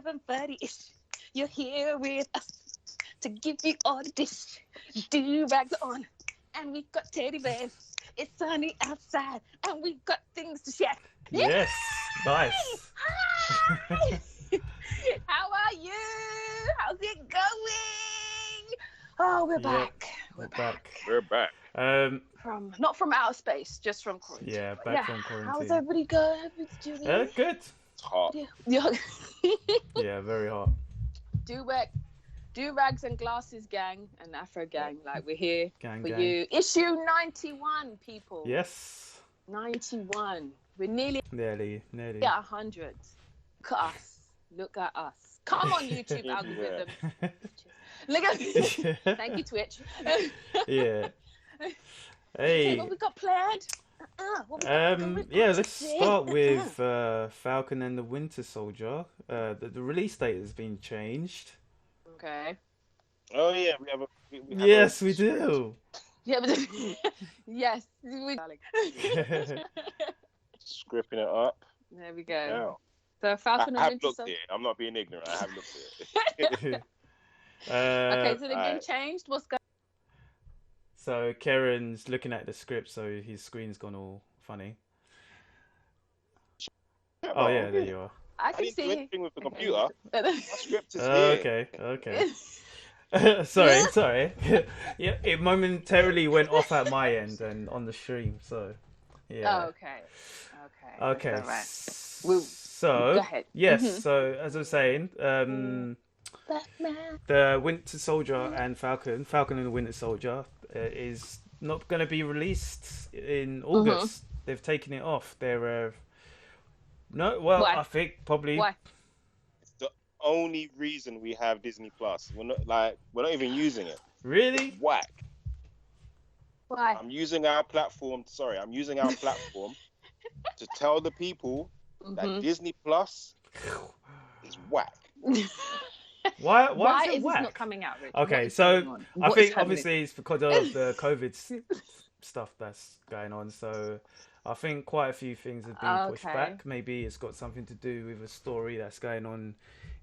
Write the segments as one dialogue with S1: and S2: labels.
S1: 7:30ish. You're here with us to give you all the dish. Do-rags on, and we've got teddy bears. It's sunny outside, and we've got things to share.
S2: Yes, nice.
S1: Hi! How are you? How's it going? Oh, we're back.
S2: We're back.
S3: We're back.
S1: From not from outer space, just from quarantine.
S2: Yeah, back from quarantine.
S1: How's everybody going?
S2: Good.
S3: It's hot.
S1: Yeah.
S2: Yeah, very hot.
S1: Do-rags and glasses gang and Afro gang, like we're here
S2: Gang.
S1: you. Issue 91, people.
S2: Yes.
S1: 91. We're nearly
S2: Nearly.
S1: at 100. Look at us. Come on, YouTube algorithm. Look at me. Thank you, Twitch.
S2: Yeah.
S1: Okay,
S2: Hey.
S1: what we got planned? What we got
S2: Yeah, let's
S1: today?
S2: start with Falcon and the Winter Soldier. The release date has been changed.
S1: Okay.
S3: Oh yeah, we have
S2: Yes, we do.
S1: Yeah, but yes,
S3: scripting it up.
S1: there we go.
S3: Yeah.
S1: So
S3: I
S1: Falcon and
S3: have
S1: Winter
S3: looked
S1: Soldier.
S3: at it. I'm not being ignorant. I have looked at it.
S1: Okay, so they've been
S3: Alright.
S1: changed. What's going?
S2: So Karen's looking at the script, so his screen's gone all funny. Oh yeah, there you are.
S1: I
S3: I
S1: can
S3: didn't do
S1: see.
S3: anything with the computer.
S1: Okay.
S3: My script is here.
S2: Okay. Sorry. Yeah, it momentarily went off at my end and on the stream, so yeah.
S1: Oh, okay.
S2: Okay.
S1: That's all right.
S2: So
S1: Go ahead.
S2: yes,
S1: Mhm.
S2: so as I was saying,
S1: Batman.
S2: the Winter Soldier and Falcon and the Winter Soldier is not going to be released in August. They've taken it off. They're
S1: Why?
S2: I think probably
S1: Why?
S3: It's the only reason we have Disney Plus. We're not even using it.
S2: really.
S3: Whack.
S1: Why?
S3: I'm using our platform. Sorry, I'm using our platform to tell the people that Disney Plus is whack.
S2: Why
S1: Why
S2: is it
S1: is
S2: whack?
S1: this not coming out, Rich?
S2: Okay,
S1: What is
S2: so
S1: going on?
S2: I
S1: What is
S2: think
S1: happening?
S2: obviously it's because of the COVID stuff that's going on. So I think quite a few things have been pushed
S1: Okay.
S2: back. Maybe it's got something to do with a story that's going on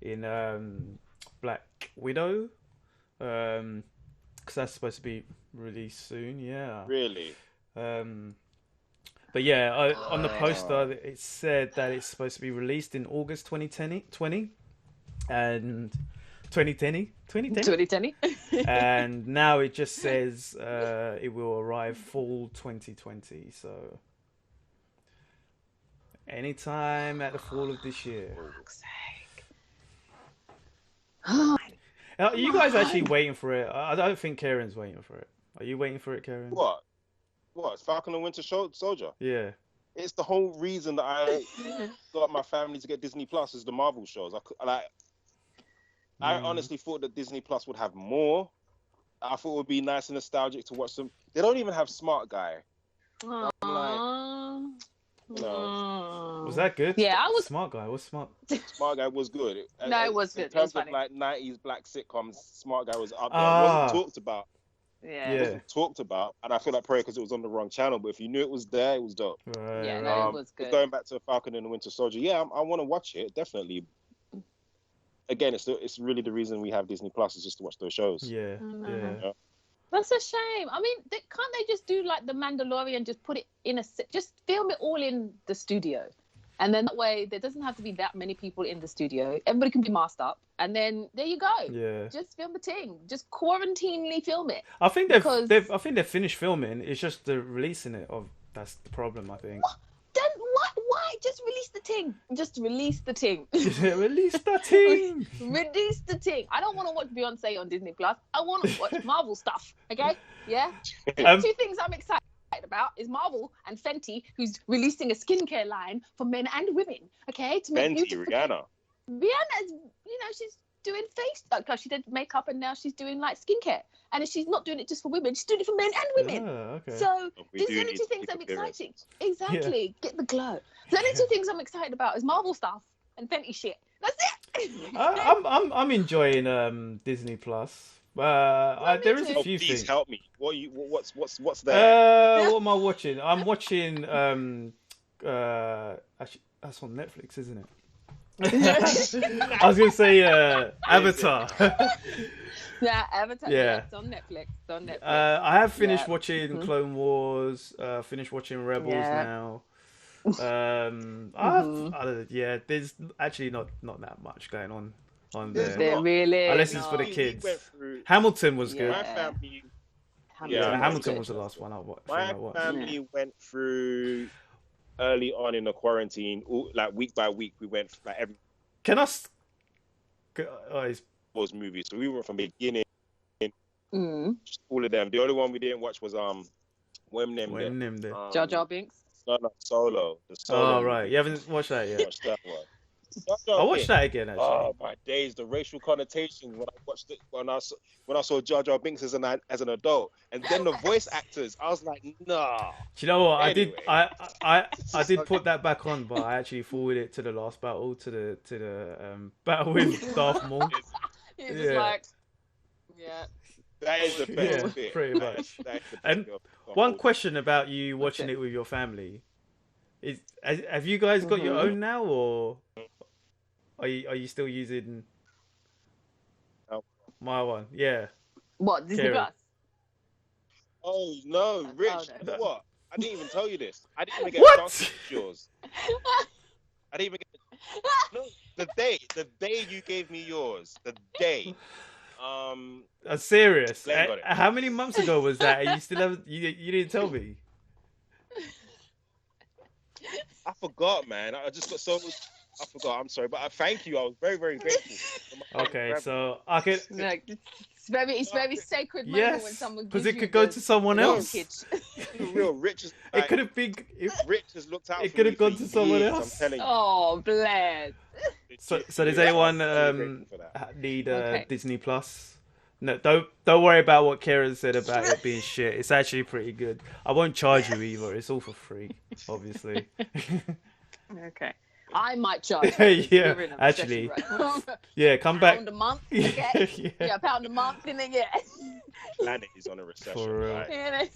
S2: in Black Widow, because that's supposed to be released soon. Yeah.
S3: Really.
S2: But yeah, on the poster it said that it's supposed to be released in August 2020 and 2010. And now it just says it will arrive fall 2020. So anytime at the fall of this year. Are you guys actually waiting for it? I don't think Karen's waiting for it. Are you waiting for it, Karen?
S3: What? It's Falcon and Winter Soldier.
S2: Yeah.
S3: It's the whole reason that I got my family to get Disney Plus is the Marvel shows. I honestly thought that Disney Plus would have more. I thought it would be nice and nostalgic to watch them. They don't even have Smart Guy.
S1: Aww.
S2: Was that good?
S1: Yeah, I was.
S2: Smart Guy. What's Smart?
S3: Smart Guy was good.
S1: No, it was good.
S3: In
S1: It was
S3: terms of
S1: funny.
S3: like 90s black sitcoms, Smart Guy was up there.
S2: Ah.
S3: It wasn't talked about.
S1: Yeah.
S2: Yeah.
S3: Wasn't talked about, and I feel like probably because it was on the wrong channel. But if you knew it was there, it was dope.
S2: Right,
S1: Yeah,
S2: right.
S1: no, it was good.
S3: Going back to Falcon and the Winter Soldier, yeah, I want to watch it definitely. Again, it's really the reason we have Disney Plus is just to watch those shows.
S2: Yeah. Yeah.
S1: That's a shame. I mean, can't they just do like The Mandalorian? Just put it in just film it all in the studio, and then that way there doesn't have to be that many people in the studio. Everybody can be masked up, and then there you go.
S2: Yeah.
S1: Just film the thing. Just quarantinely film it.
S2: I think
S1: Because-
S2: I think they've finished filming. It's just the releasing it that's the problem, I think.
S1: Then why? Just release the thing. Just release the thing.
S2: Release the team.
S1: Release the thing. I don't want to watch Beyonce on Disney Plus. I want to watch Marvel stuff. Okay? Yeah. Two things I'm excited about is Marvel and Fenty, who's releasing a skincare line for men and women. Okay, to make
S3: Fenty,
S1: beautiful.
S3: Rihanna.
S1: Rihanna's, she's doing face. Because she did makeup and now she's doing like skincare. And she's not doing it just for women. She's doing it for men and women.
S2: Okay.
S1: So
S3: We
S1: these
S3: do
S1: are the
S3: need
S1: two
S3: to
S1: things
S3: keep
S1: I'm
S3: appearance.
S1: excited. Exactly. Get the glow. The only two things I'm excited about is Marvel stuff and Fenty shit. That's it.
S2: I'm enjoying Disney Plus. There is
S1: too.
S2: a
S3: Oh,
S2: few
S3: please
S2: things.
S3: help me. What's there?
S2: What am I watching? I'm watching actually that's on Netflix, isn't it? I was gonna say Avatar.
S1: Yeah, Avatar.
S2: Yeah.
S1: It's on Netflix. It's on Netflix.
S2: I have finished watching Clone Wars. Finished watching Rebels now. Yeah, there's actually not that much going on there.
S1: There really,
S2: unless it's for the kids. Hamilton was good.
S3: My family.
S2: Hamilton was the last one I watched.
S3: My family went through early on in the quarantine, like week by week. We went like every.
S2: Can I?
S3: Those movies, so we went from beginning. All of them. The only one we didn't watch was
S1: Jar Jar Binks.
S3: No, Solo. The Solo.
S2: Oh right, you haven't watched that yet.
S3: Watched that one.
S2: I watched that again actually.
S3: Oh my days, the racial connotations when I watched it when I saw Jar Jar Binks as an adult, and then the voice actors, I was like, nah.
S2: Do you know what?
S3: Anyway.
S2: I did put that back on, but I actually forwarded it to the last battle, to the battle with Darth Maul.
S1: You're just like,
S3: that is the best bit.
S2: Pretty much. And one question about you watching it with your family is: have you guys got your own now, or are you still using my one? Yeah.
S1: What, Disney Plus?
S3: Oh no, Rich!
S1: Oh, no.
S3: You know what? I didn't even tell you this. I didn't even get a chance to use yours. I didn't even get. No, the day you gave me yours, the day.
S2: Serious? How many months ago was that? And you still haven't? You didn't tell me.
S3: I forgot, man. I just got so. I forgot. I'm sorry, but I thank you. I was very, very grateful.
S2: Okay, so I could.
S1: It's very sacred moment when someone gives
S2: because it could go to someone else.
S3: Real Rich.
S2: It could have been.
S3: Rich has looked out.
S2: It could have gone to someone else.
S3: I'm telling you.
S1: Oh, bless.
S2: So does anyone need Disney Plus? No, don't worry about what Karen said about it being shit. It's actually pretty good. I won't charge you either. It's all for free, obviously.
S1: Okay. I might charge.
S2: Yeah, actually. Yeah, come back.
S1: £1 a month, okay? Yeah, £1 a month, and then
S3: Planet is on a recession.
S2: For real.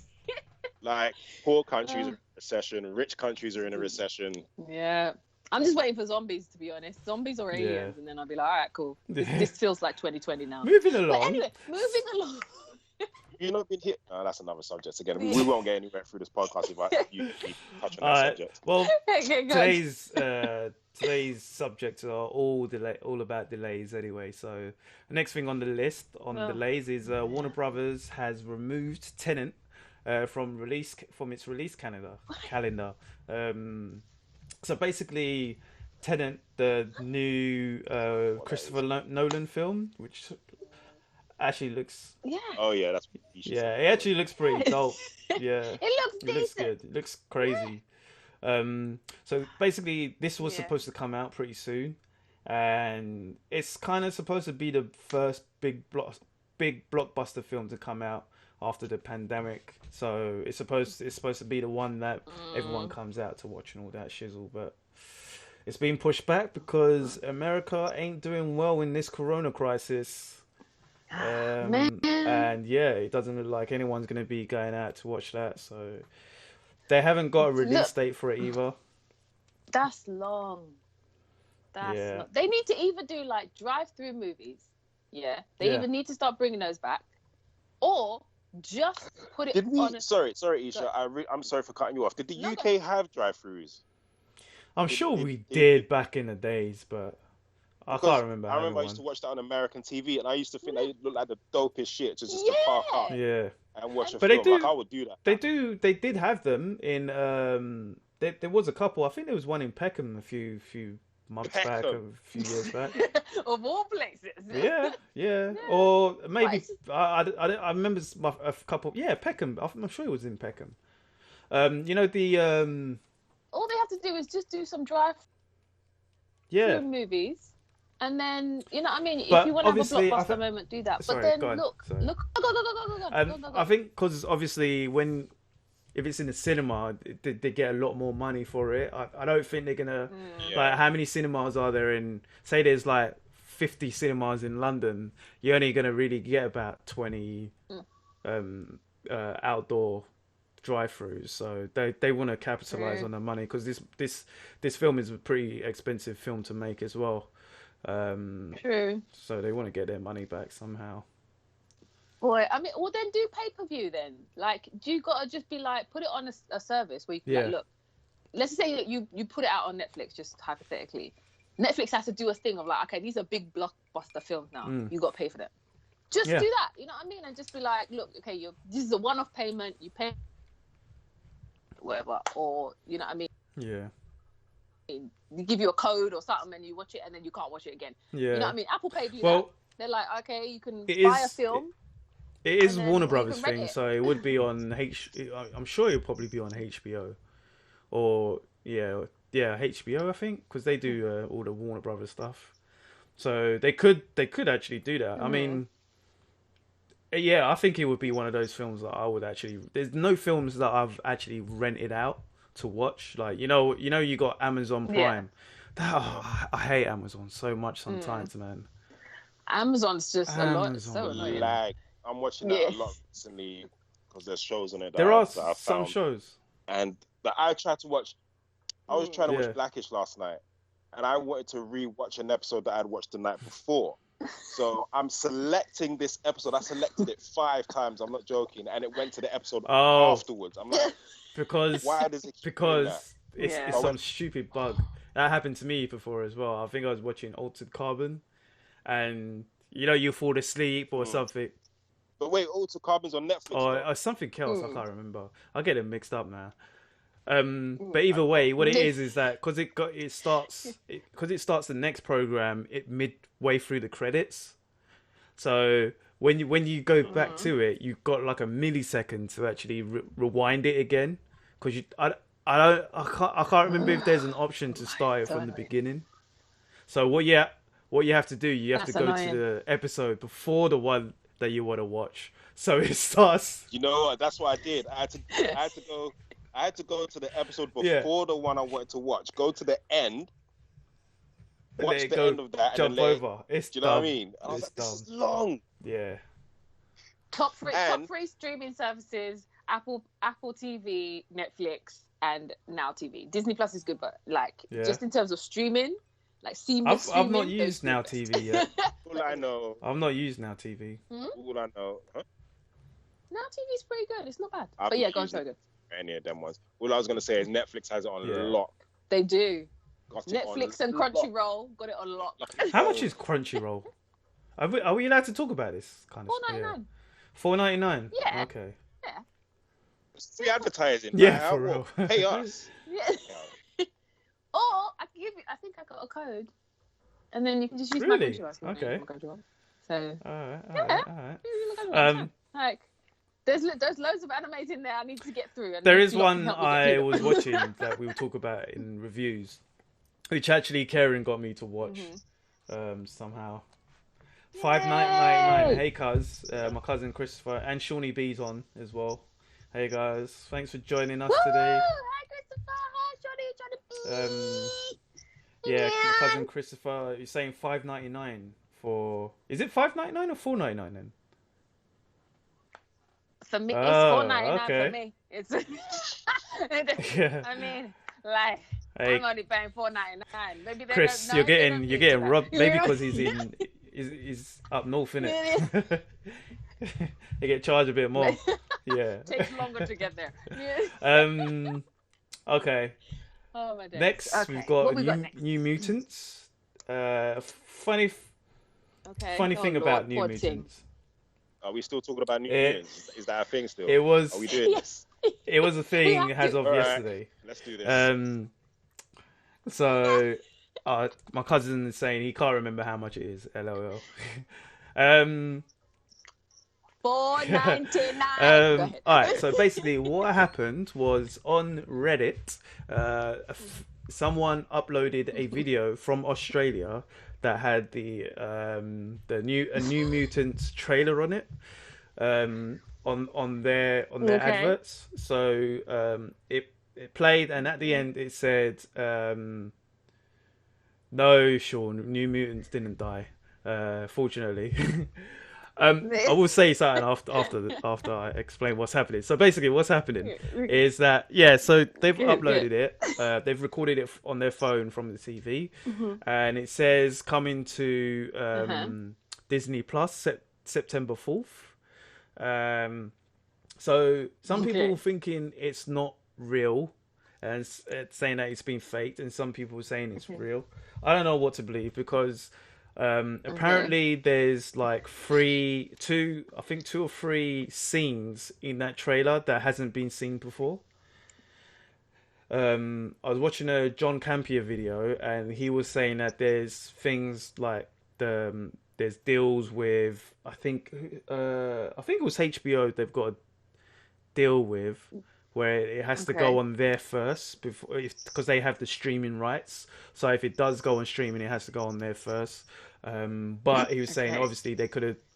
S3: Like poor countries are in a recession, rich countries are in a recession.
S1: Yeah. I'm just waiting for zombies, to be honest. Zombies or aliens, and then I'll be like, all right, cool. This feels like 2020 now.
S2: Moving along.
S1: But anyway, moving along.
S3: You know, been hit. No, that's another subject again. We won't get anywhere through this podcast if you touch on that subject.
S2: Well, today's subjects are all about delays anyway. So the next thing on the list delays is Warner Brothers has removed Tenet from its release calendar. So basically, Tenet, the new Christopher Nolan film, which actually looks.
S1: Yeah.
S3: Oh yeah, that's.
S2: Yeah, it actually looks pretty dope. Yeah.
S1: It looks
S2: good. It looks crazy. So basically, this was supposed to come out pretty soon, and it's kind of supposed to be the first big blockbuster film to come out after the pandemic. So it's supposed to be the one that everyone comes out to watch and all that shizzle, but it's been pushed back because America ain't doing well in this corona crisis. And it doesn't look like anyone's going to be going out to watch that, so they haven't got a release date for it either.
S1: That's long. Long. They need to either do like drive-through movies. Yeah, they either need to start bringing those back, or just put it on.
S3: Sorry, Isha. I'm sorry for cutting you off. Did the UK have drive-throughs?
S2: I'm sure we did back in the days, but I can't remember.
S3: I remember I used to watch that on American TV, and I used to think they looked like the dopest shit just to park up and watch a film. I would do that.
S2: They did have them in. There was a couple. I think there was one in Peckham a few months back, a few years back.
S1: Of all places.
S2: Yeah. Or maybe I remember a couple. Yeah, Peckham. I'm sure it was in Peckham. You know the.
S1: All they have to do is just do some drive-through movies. And then, you know what I mean? If you want to have a blockbuster moment, do that. But then, go.
S2: I think because obviously if it's in the cinema, they get a lot more money for it. I don't think they're going to... Like, how many cinemas are there in... Say there's like 50 cinemas in London. You're only going to really get about 20 outdoor drive-throughs, so they want to capitalize on the money, because this film is a pretty expensive film to make as well.
S1: True.
S2: So they want to get their money back somehow.
S1: Boy, I mean, well then do pay-per-view then. Like, do you gotta just be like, put it on a service where you can like, look, let's say that you put it out on Netflix, just hypothetically. Netflix has to do a thing of like, okay, these are big blockbuster films now. You got to pay for them. Just do that, you know what I mean? And just be like, look, okay, this is a one-off payment. You pay whatever, or you know what I mean?
S2: Yeah.
S1: They give you a code or something, and you watch it, and then you can't watch it again.
S2: Yeah.
S1: You know what I mean? Apple Pay do that. They're like, okay, you can buy a film.
S2: It is Warner Brothers thing, so it would be on I'm sure it'll probably be on HBO, or HBO, I think, because they do all the Warner Brothers stuff. So they could actually do that. I mean, I think it would be one of those films that I would actually. There's no films that I've actually rented out to watch. Like you got Amazon Prime. I hate Amazon so much sometimes, man.
S1: Amazon's just a lot. It's so annoying.
S3: Like, I'm watching that a lot recently because there's shows on it.
S2: There are some shows,
S3: and that I tried to watch. I was trying to watch Blackish last night, and I wanted to re-watch an episode that I'd watched the night before. So I'm selecting this episode. I selected it 5 times. I'm not joking, and it went to the episode afterwards. I'm like, why does it?
S2: Because it's some stupid bug that happened to me before as well. I think I was watching Altered Carbon, and you fall asleep or something.
S3: But wait, Altered Carbon's on Netflix.
S2: Or something else. I can't remember. I get them mixed up now. But either way, what it is that because it starts the next program midway through the credits. So when you go back to it, you've got like a millisecond to actually rewind it again, because I can't remember if there's an option to start it from the beginning. So what you have to do, you have to go to the episode before the one that you want to watch. So it starts.
S3: You know what? That's what I did. I had to go to the episode before the one I wanted to watch. Go to the end. Watch the end of that.
S2: Jump over. It's
S3: do you know what I mean? I was like, this is long.
S2: Yeah.
S1: Top three streaming services: Apple TV, Netflix, and Now TV. Disney Plus is good, but just in terms of streaming, like seamless streaming.
S2: I've not used Now TV yet.
S3: All I know.
S2: I've not used Now TV.
S3: All I know. Huh?
S1: Now TV's pretty good. It's not bad. But yeah, go on, so good.
S3: Any of them ones. All I was gonna say is Netflix has it on lock.
S1: They do. Netflix and Crunchyroll got it on lock.
S2: How much is Crunchyroll? Are we allowed to talk about this kind of stuff? $4.99.
S1: Yeah.
S2: Okay.
S1: Yeah.
S3: It's free advertising.
S2: Yeah, for real.
S3: Pay us.
S1: Yeah. Or I can give you. I think I got a code, and then you can just use my Crunchyroll.
S2: Okay.
S1: So.
S2: All right.
S1: Like. There's loads of animes in there I need to get through. And
S2: there is one I was watching that we'll talk about in reviews, which actually Karen got me to watch somehow. $5.99. Hey guys, my cousin Christopher and Shawnee B's on as well. Hey guys, thanks for joining us today.
S1: Hi Christopher, hi Shawnee.
S2: My cousin Christopher, you're saying $5.99 for? Is it $5.99 or $4.99 then?
S1: For me, it's $4.99
S2: okay.
S1: for me. It's. I mean, like I'm only paying $4.99. Maybe
S2: Chris, you're getting robbed. Maybe because he's up north, innit? They get charged a bit more. Yeah.
S1: Takes longer to get there.
S2: Okay.
S1: Oh my days.
S2: Next, we've got New Mutants. Funny thing about New Mutants.
S3: Are we still talking about New Mutants? Is that a thing still?
S2: It was.
S3: Are we doing this?
S2: It was a thing as of yesterday.
S3: Let's do this.
S2: So, my cousin is saying he can't remember how much it is. LOL.
S1: $4.99.
S2: All right. So basically, what happened was on Reddit, someone uploaded a video from Australia that had the New Mutants trailer on it, on their adverts. So it played, and at the end it said, "No, Sean, New Mutants didn't die, fortunately." I will say something after I explain what's happening. So basically, what's happening is that so they've uploaded it. They've recorded it on their phone from the TV, and it says coming to Disney Plus September 4th. So some people thinking it's not real, and saying that it's been faked, and some people saying it's real. I don't know what to believe because. Apparently there's like two or three scenes in that trailer that hasn't been seen before. I was watching a John Campier video and he was saying that there's things like there's deals with I think it was HBO they've got a deal with where it has to go on there first because they have the streaming rights. So if it does go on streaming, it has to go on there first. But he was saying obviously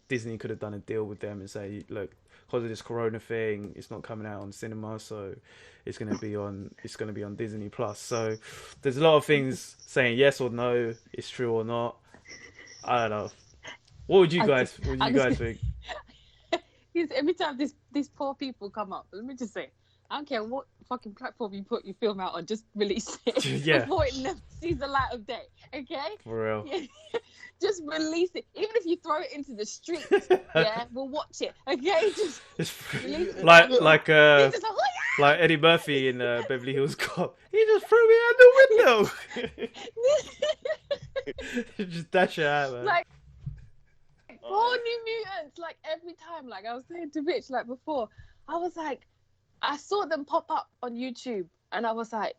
S2: Disney could have done a deal with them and say, look, because of this Corona thing, it's not coming out on cinema, so it's going to be on Disney Plus. So there's a lot of things saying yes or no, it's true or not. I don't know. What would you guys think?
S1: Every time these poor people come up, let me just say, I don't care what fucking platform you put your film out on, just release it before it never sees the light of day. Okay?
S2: For real.
S1: Yeah. Just release it. Even if you throw it into the street, we'll watch it. Okay? Just release it.
S2: Like Eddie Murphy in Beverly Hills Cop. He just threw me out the window. Just dash it out, man.
S1: Like all New Mutants, like every time, like I was saying to Rich, like before, I was like, I saw them pop up on YouTube and I was like,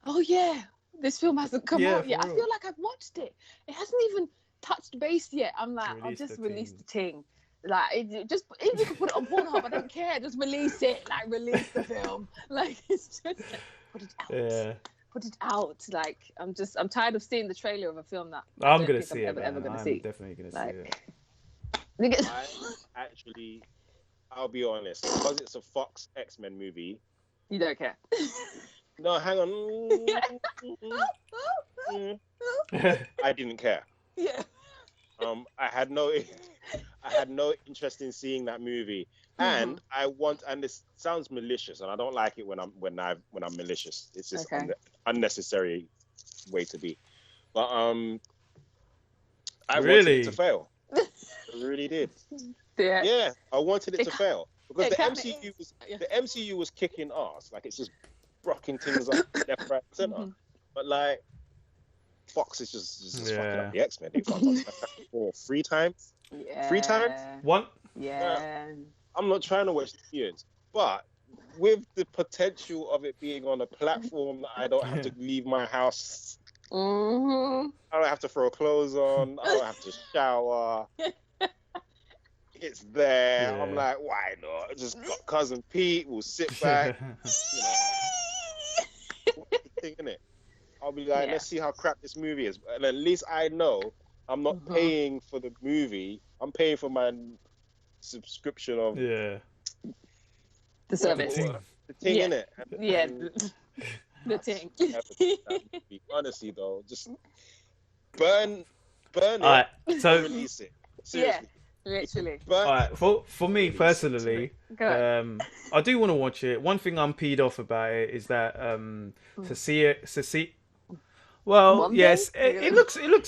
S1: oh yeah, this film hasn't come out yet. I feel like I've watched it. It hasn't even touched base yet. I'm like, I'll just release the Ting. Like, even you can put it on Pornhub, I don't care. Just release it. Like, release the film. Like, it's just put it out.
S2: Yeah.
S1: Put it out. Like, I'm tired of seeing the trailer of a film that
S2: I'm gonna see it.
S1: I'm
S2: Definitely gonna see it.
S3: I'll be honest, because it's a Fox X-Men movie.
S1: You don't care.
S3: No, hang on. I didn't care.
S1: Yeah.
S3: I had no interest in seeing that movie, and and this sounds malicious, and I don't like it when I'm malicious. It's just unnecessary way to be. But I wanted it to fail. I really did. Yeah, I wanted it to fail because the MCU was kicking ass. Like, it's just rocking things up left, right, center. But like, Fox is just fucking up the X-Men. They fucked up 3 times.
S1: Yeah.
S3: 3 times.
S2: One.
S1: Yeah.
S3: I'm not trying to watch the years, but with the potential of it being on a platform that I don't have to leave my house. I don't have to throw clothes on. I don't have to shower. It's there. Yeah. I'm like, why not? Just got cousin Pete. We'll sit back. Thing, innit? I'll be like, let's see how crap this movie is. And at least I know I'm not paying for the movie. I'm paying for my subscription of
S1: the service.
S3: The Ting, innit?
S1: The Ting.
S3: Honestly, though, just burn it.
S2: Right, so
S3: release it. Seriously.
S1: Yeah. Literally.
S2: All right, for me personally, I do want to watch it. One thing I'm peed off about it is that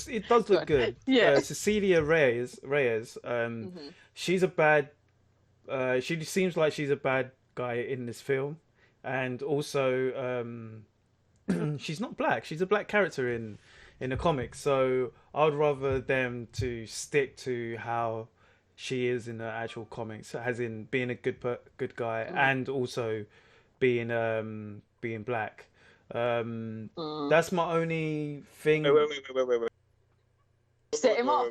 S2: it does look good.
S1: Yeah.
S2: Cecilia Reyes, she's a bad. She seems like she's a bad guy in this film, and also she's not black. She's a black character in the comics, so I would rather them to stick to how she is in the actual comics, as in being a good guy and also being black. That's my only thing.
S3: Wait.
S1: Set him up.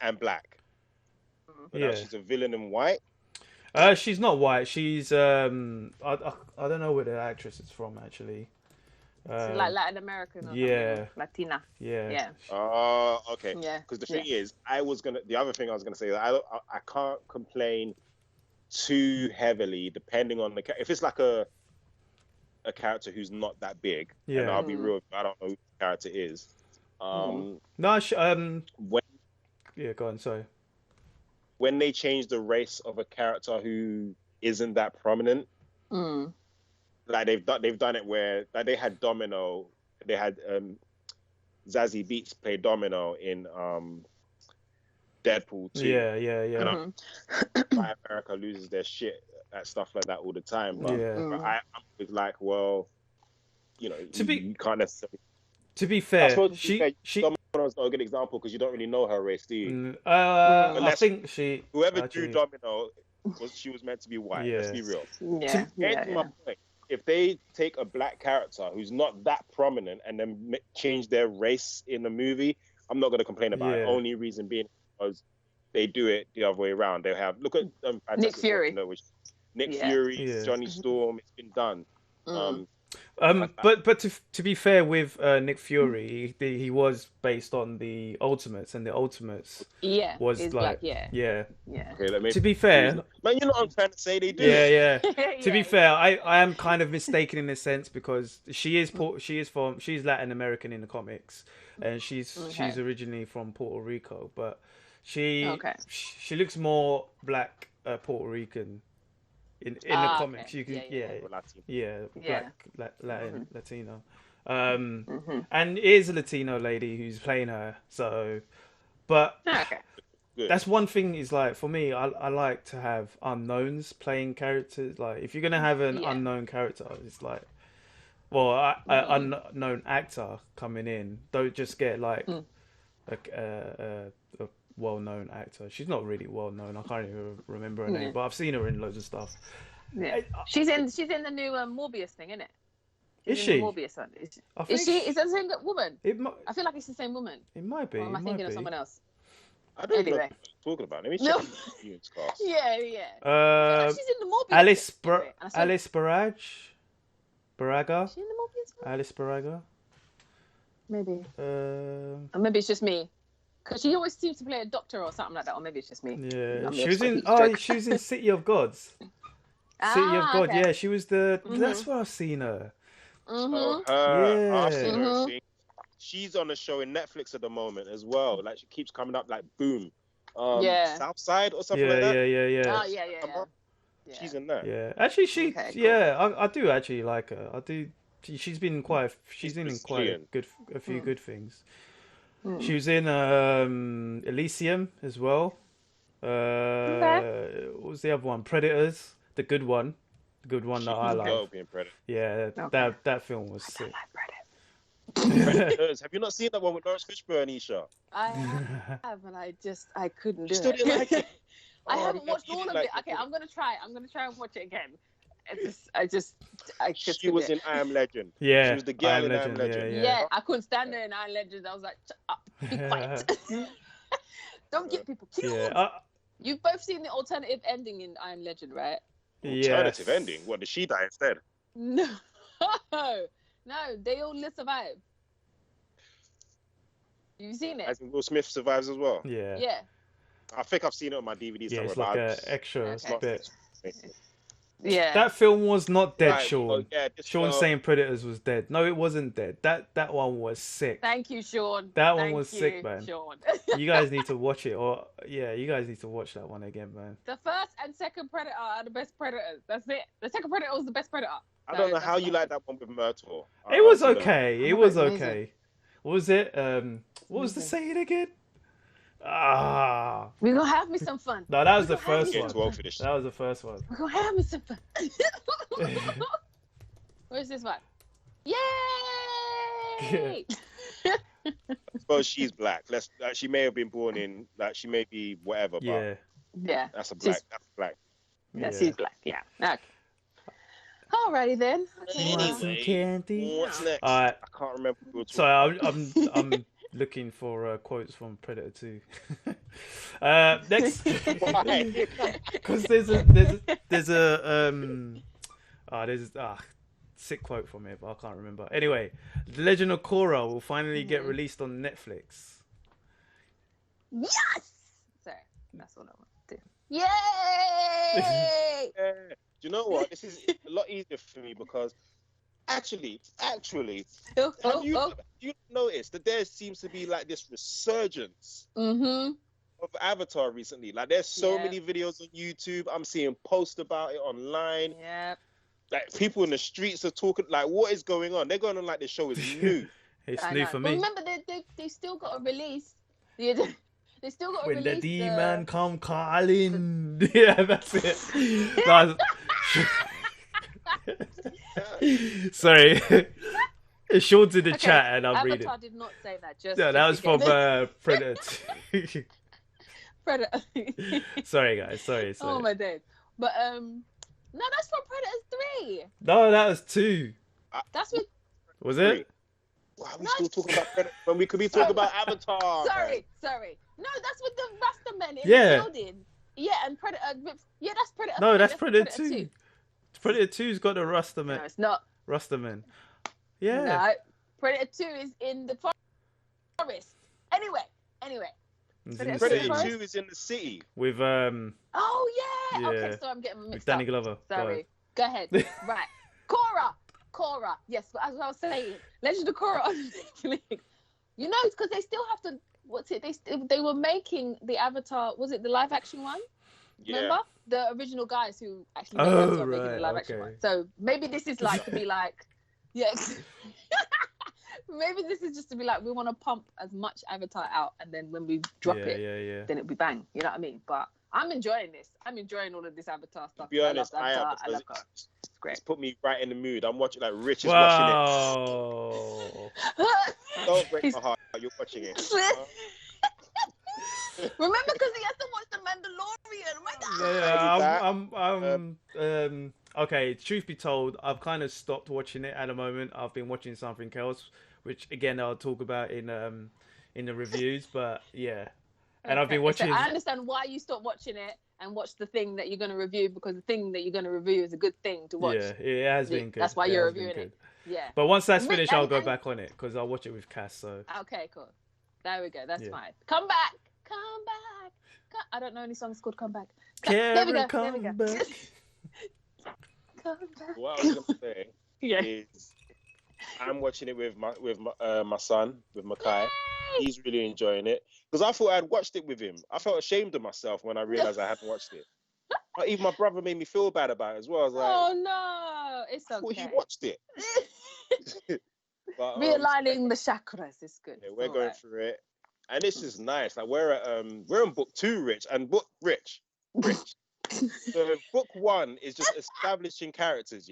S3: And black. But now she's a villain in white.
S2: She's not white. She's I don't know where the actress is from actually.
S1: Like Latin American or something. Latina.
S2: Yeah.
S3: Oh, okay.
S1: Yeah.
S3: Because the thing is, the other thing I was gonna say is I can't complain too heavily depending on if it's like a character who's not that big. And I'll be real, I don't know who the character is.
S2: No,
S3: When
S2: yeah, go on. Sorry.
S3: when they change the race of a character who isn't that prominent, like they've done it where like they had Domino, they had Zazie Beetz play Domino in Deadpool 2.
S2: Yeah.
S3: Why America loses their shit at stuff like that all the time. But, but I'm always like, well, you know, you can't necessarily.
S2: To be fair,
S3: I suppose Domino's not a good example because you don't really know her race, do you?
S2: I think
S3: whoever drew Domino she was meant to be white. Let's be real.
S1: Yeah.
S3: My point. If they take a black character who's not that prominent and then change their race in the movie, I'm not going to complain about it. Only reason being because they do it the other way around. They have look at
S1: Nick Fury,
S3: Fury, Johnny Storm. It's been done.
S2: But to be fair with Nick Fury, he was based on the Ultimates, and the Ultimates was like
S1: black,
S3: Okay,
S2: to be fair,
S3: man, you know what I'm trying to say. They do.
S2: Yeah. To be fair, I am kind of mistaken in this sense because she's Latin American in the comics, and she's originally from Puerto Rico, but she looks more black Puerto Rican. In the comics, you can black Latino, and it is a Latino lady who's playing her. So, but that's one thing. Is like for me, I like to have unknowns playing characters. Like if you're gonna have an unknown character, it's like, well, an unknown actor coming in. Don't just get like a well-known actor. She's not really well-known. I can't even remember her name, but I've seen her in loads of stuff.
S1: Yeah, she's in the new Morbius thing, isn't it?
S2: Is she?
S1: Morbius one. Is she? Is that the same woman? I feel like it's the same woman.
S2: It might be.
S1: Or am I thinking of someone else?
S3: I don't know what you're talking about. Let me check the Mutants cast.
S1: Yeah. She's in the Morbius.
S2: Alice Baraga.
S1: Is she in the Morbius one?
S2: Alice Baraga.
S1: Maybe. Or maybe it's just me. Because she always seems to play a doctor or something like that, or maybe it's just me.
S2: Yeah, she was in City of Gods. City of God, yeah, she was that's where I've seen her.
S3: I've seen her. She's on a show in Netflix at the moment as well. Like she keeps coming up like boom. Southside or something like that.
S1: Oh yeah.
S3: She's in that.
S2: Yeah, actually, I do actually like her. I do. She's in quite a few good things. She was in Elysium as well. What was the other one? Predators, the good one that I like. Yeah, that film was sick.
S3: Predators. Have you not seen that one with Lawrence Fishburne, Isha?
S1: I have, and I couldn't do it.
S3: Still didn't like it.
S1: I haven't watched all of it. Okay, I'm gonna try and watch it again. I just
S3: she was in I Am Legend.
S2: Yeah,
S3: she was the girl in I Am Legend.
S1: Yeah, I couldn't stand her in I Am Legend. I was like, shut up, be quiet. Don't get people killed. You've both seen the alternative ending in I Am Legend, right?
S3: Alternative ending? What, did she die instead?
S1: No, they all survive. You've seen it?
S3: I think Will Smith survives as well.
S1: Yeah.
S3: I think I've seen it on my DVD somewhere.
S2: It's like an extra bit.
S1: Yeah.
S2: That film was not dead, Sean. Sean saying Predators was dead. No, it wasn't dead. That one was sick.
S1: Thank you, Sean.
S2: That one was sick, man.
S1: Sean.
S2: You guys need to watch it, you guys need to watch that one again, man.
S1: The first and second Predator are the best Predators. That's it. The second Predator was the best Predator.
S3: I don't know how you like that one with Myrtle.
S2: It was okay. It was okay. What was it? What was the saying again?
S1: We're gonna have me some fun.
S2: No, that was the first one.
S3: That
S2: was the first one.
S1: We're gonna have me some fun. Where's this one? Yay!
S3: I suppose she's black. She may have been born in, she may be whatever, but that's black.
S1: Yeah, she's black. Yeah. Okay. Alrighty then.
S3: Anyway, what's next? I can't remember.
S2: Sorry, I'm looking for quotes from Predator 2. Next, because there's a sick quote from it, but I can't remember. Anyway, The Legend of Korra will finally get released on Netflix.
S1: Yes! Sorry, that's what I want to do. Yay!
S3: Do you know what? This is a lot easier for me because actually, have
S1: Oh,
S3: you noticed that there seems to be like this resurgence of Avatar recently? Like, there's so many videos on YouTube. I'm seeing posts about it online.
S1: Yeah.
S3: Like, people in the streets are talking. Like, what is going on? They're going on like the show is new.
S2: It's new for me.
S1: But remember, they still got to release. They still got to
S2: When
S1: release
S2: the demon come calling. Yeah, that's it. Sorry. Sean's in the chat and I'm
S1: Avatar
S2: reading.
S1: Avatar did not say that.
S2: That was from Predator 2.
S1: Predator.
S2: Sorry, guys. Sorry.
S1: Oh my days. But no, that's from Predator 3.
S2: No, that was 2.
S1: That's what.
S2: Was it?
S3: Why are we still talking about Predator when we could be talking about Avatar?
S1: Sorry. No, that's with the Rasta men in the building. Yeah, and Predator. Yeah, that's Predator.
S2: No, that's Predator 2. Predator 2's got the Rasta men.
S1: No, it's not.
S2: Rasta men. Yeah.
S1: No, Predator 2 is in the forest. Anyway.
S3: Predator 2 is in the city.
S2: With
S1: Oh yeah. Okay, so I'm getting mixed
S2: with Danny
S1: up.
S2: Glover.
S1: Sorry. Go ahead. Right. Korra. Yes, but as I was saying, Legend of Korra on Netflix. You know, it's because they still have to. What's it? They were making the Avatar. Was it the live action one?
S3: Yeah.
S1: Remember the original guys who actually made Avatar making the live action one. So maybe this is like to be like, yes. Maybe this is just to be like, we want to pump as much Avatar out, and then when we drop it, then it'll be bang. You know what I mean? But I'm enjoying this. I'm enjoying all of this Avatar stuff.
S3: To be honest,
S1: I love Avatar. It's great.
S3: It's put me right in the mood. I'm watching like Rich is
S2: watching
S3: it. Don't break my heart. You're watching it.
S1: Remember, because he has to watch The Mandalorian.
S2: I'm okay. Truth be told, I've kind of stopped watching it at the moment. I've been watching something else, which again I'll talk about in the reviews. But yeah, and I've been watching.
S1: So I understand why you stopped watching it and watch the thing that you're going to review, because the thing that you're going to review is a good thing to watch.
S2: Yeah, it has been good.
S1: That's why you're reviewing it. Yeah.
S2: But once that's finished, I'll go back on it because I'll watch it with Cass. So.
S1: Okay, cool. There we go. That's fine. Come back. I don't know any songs called Come Back. There we go.
S2: Come back.
S1: Come back.
S3: What I was going to say is I'm watching it with my son, with Makai. He's really enjoying it because I thought I'd watched it with him. I felt ashamed of myself when I realized I hadn't watched it. But even my brother made me feel bad about it as well. I was like,
S1: oh no, it's okay.
S3: Well, he watched it. But,
S1: realigning the chakras is good.
S3: Yeah, we're going through it, and this is nice. Like we're in book 2, Rich. So book 1 is just establishing characters,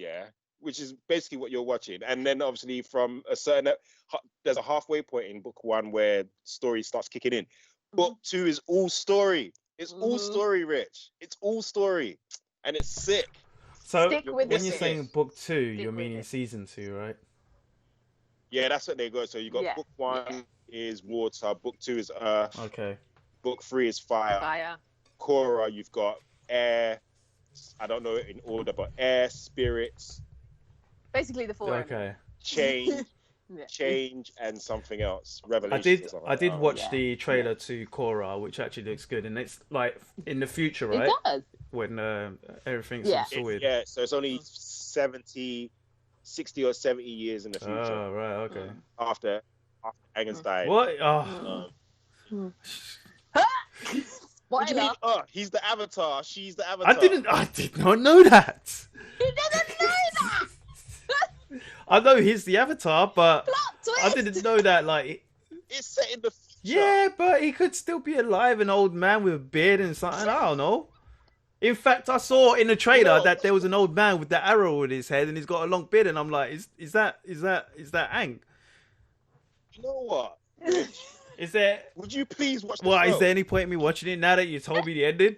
S3: which is basically what you're watching, and then obviously from a certain there's a halfway point in book 1 where story starts kicking in. Book 2 is all story. It's all story, Rich. It's all story, and it's sick.
S2: So when you're saying book 2, you're meaning season 2, right?
S3: Yeah, that's what they go. So you got book 1 is water, book 2 is earth.
S2: Okay.
S3: Book 3 is fire. Korra, you've got air. I don't know it in order, but air, spirits.
S1: Basically the 4.
S2: Okay.
S3: Change, and something else. Revelation.
S2: I did watch the trailer to Korra, which actually looks good, and it's like in the future, right?
S1: It does.
S2: When everything's all sorted.
S3: So it's only 60 or 70 years in the future.
S2: Oh, right, okay.
S3: After Aang's died.
S2: What? Oh.
S3: What do you mean? Oh, he's the Avatar. She's the Avatar.
S2: I did not know that.
S1: You didn't know that.
S2: I know he's the Avatar, but
S1: Plot
S2: I didn't know that. Like,
S3: it's set in the future.
S2: Yeah, but he could still be alive, an old man with a beard and something. I don't know. In fact, I saw in the trailer that there was an old man with the arrow in his head, and he's got a long beard, and I'm like, is that Aang?
S3: You know what?
S2: Is there?
S3: Would you please watch?
S2: Is there any point in me watching it now that you told me the ending?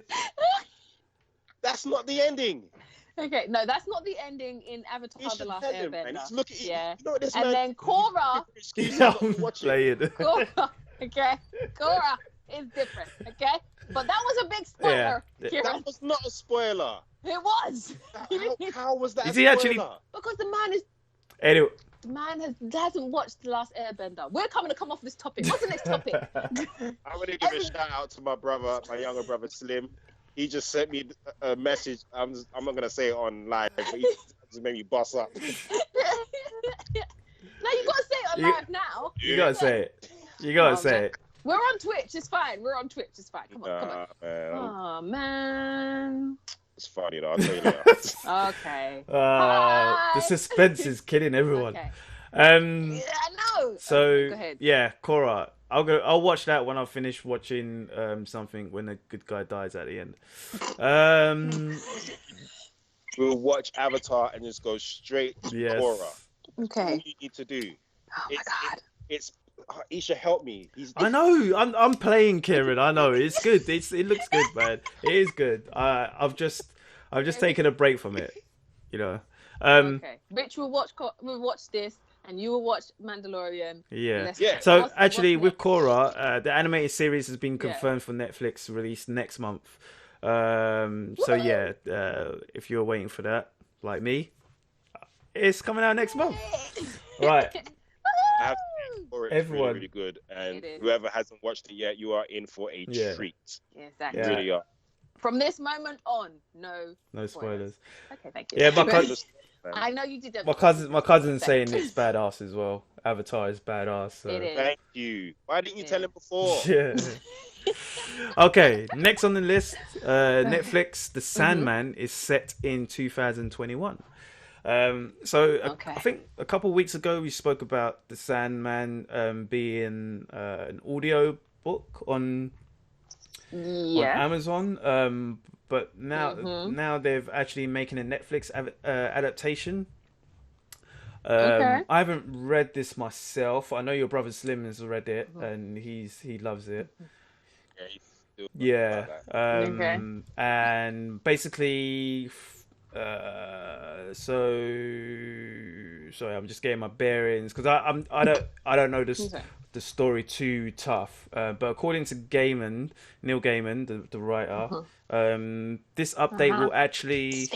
S3: That's not the ending.
S1: Okay, no, that's not the ending in Avatar: The Last Airbender.
S3: Look at it.
S1: Yeah.
S3: You know what this
S1: and
S3: man...
S1: then Korra. Korra, okay. Korra is different. Okay, but that was a big spoiler.
S3: Yeah. That was not a spoiler.
S1: It was.
S3: How was that?
S2: Is he actually?
S1: Because the man is.
S2: Anyway.
S1: The man hasn't watched The Last Airbender. We're coming to come off this topic. What's the next topic?
S3: I want to give a shout out to my brother, my younger brother Slim. He just sent me a message. I'm not gonna say it on live, but he just made me bust up.
S1: live now.
S2: You gotta say it. You gotta say it.
S1: We're on Twitch. It's fine. We're on Twitch. It's fine. Come on.
S3: Man.
S1: Oh man.
S3: It's funny though. I'll tell you later.
S1: Okay.
S2: The suspense is killing everyone.
S1: Okay.
S2: Yeah,
S1: I know.
S2: So
S1: go ahead.
S2: yeah, Korra. I'll watch that when I finish watching something when the good guy dies at the end.
S3: We'll watch Avatar and just go straight to Korra.
S1: Okay.
S3: All you need to do.
S1: Oh my God.
S3: It's Isha, help me.
S2: I know. I'm playing Kieran. I know. It's good. It looks good, man. It is good. I've just taken a break from it. You know.
S1: Okay. Rich will watch this, and you will watch Mandalorian.
S2: Yeah. So actually, with Korra, the animated series has been confirmed for Netflix release next month. So yeah, if you're waiting for that, like me, it's coming out next month. Right.
S3: Everyone, really, really good, and whoever hasn't watched it yet, you are in for a treat.
S1: Exactly.
S3: You really are.
S1: From this moment on, no
S2: spoilers.
S1: Okay, thank you.
S2: Yeah, my cousin.
S1: I know you did that.
S2: My cousin's saying it's badass as well. Avatar is badass. So.
S1: It is.
S3: Thank you. Why didn't you tell him before?
S2: Yeah. Okay, next on the list, Netflix, The Sandman is set in 2021. I think a couple of weeks ago we spoke about The Sandman being an audio book on Amazon, but now they've actually making a Netflix adaptation. I haven't read this myself. I know your brother Slim has read it and he loves it. Yeah, and basically. Sorry, I'm just getting my bearings because I don't know the story too tough. But according to Neil Gaiman, the writer, this update will actually.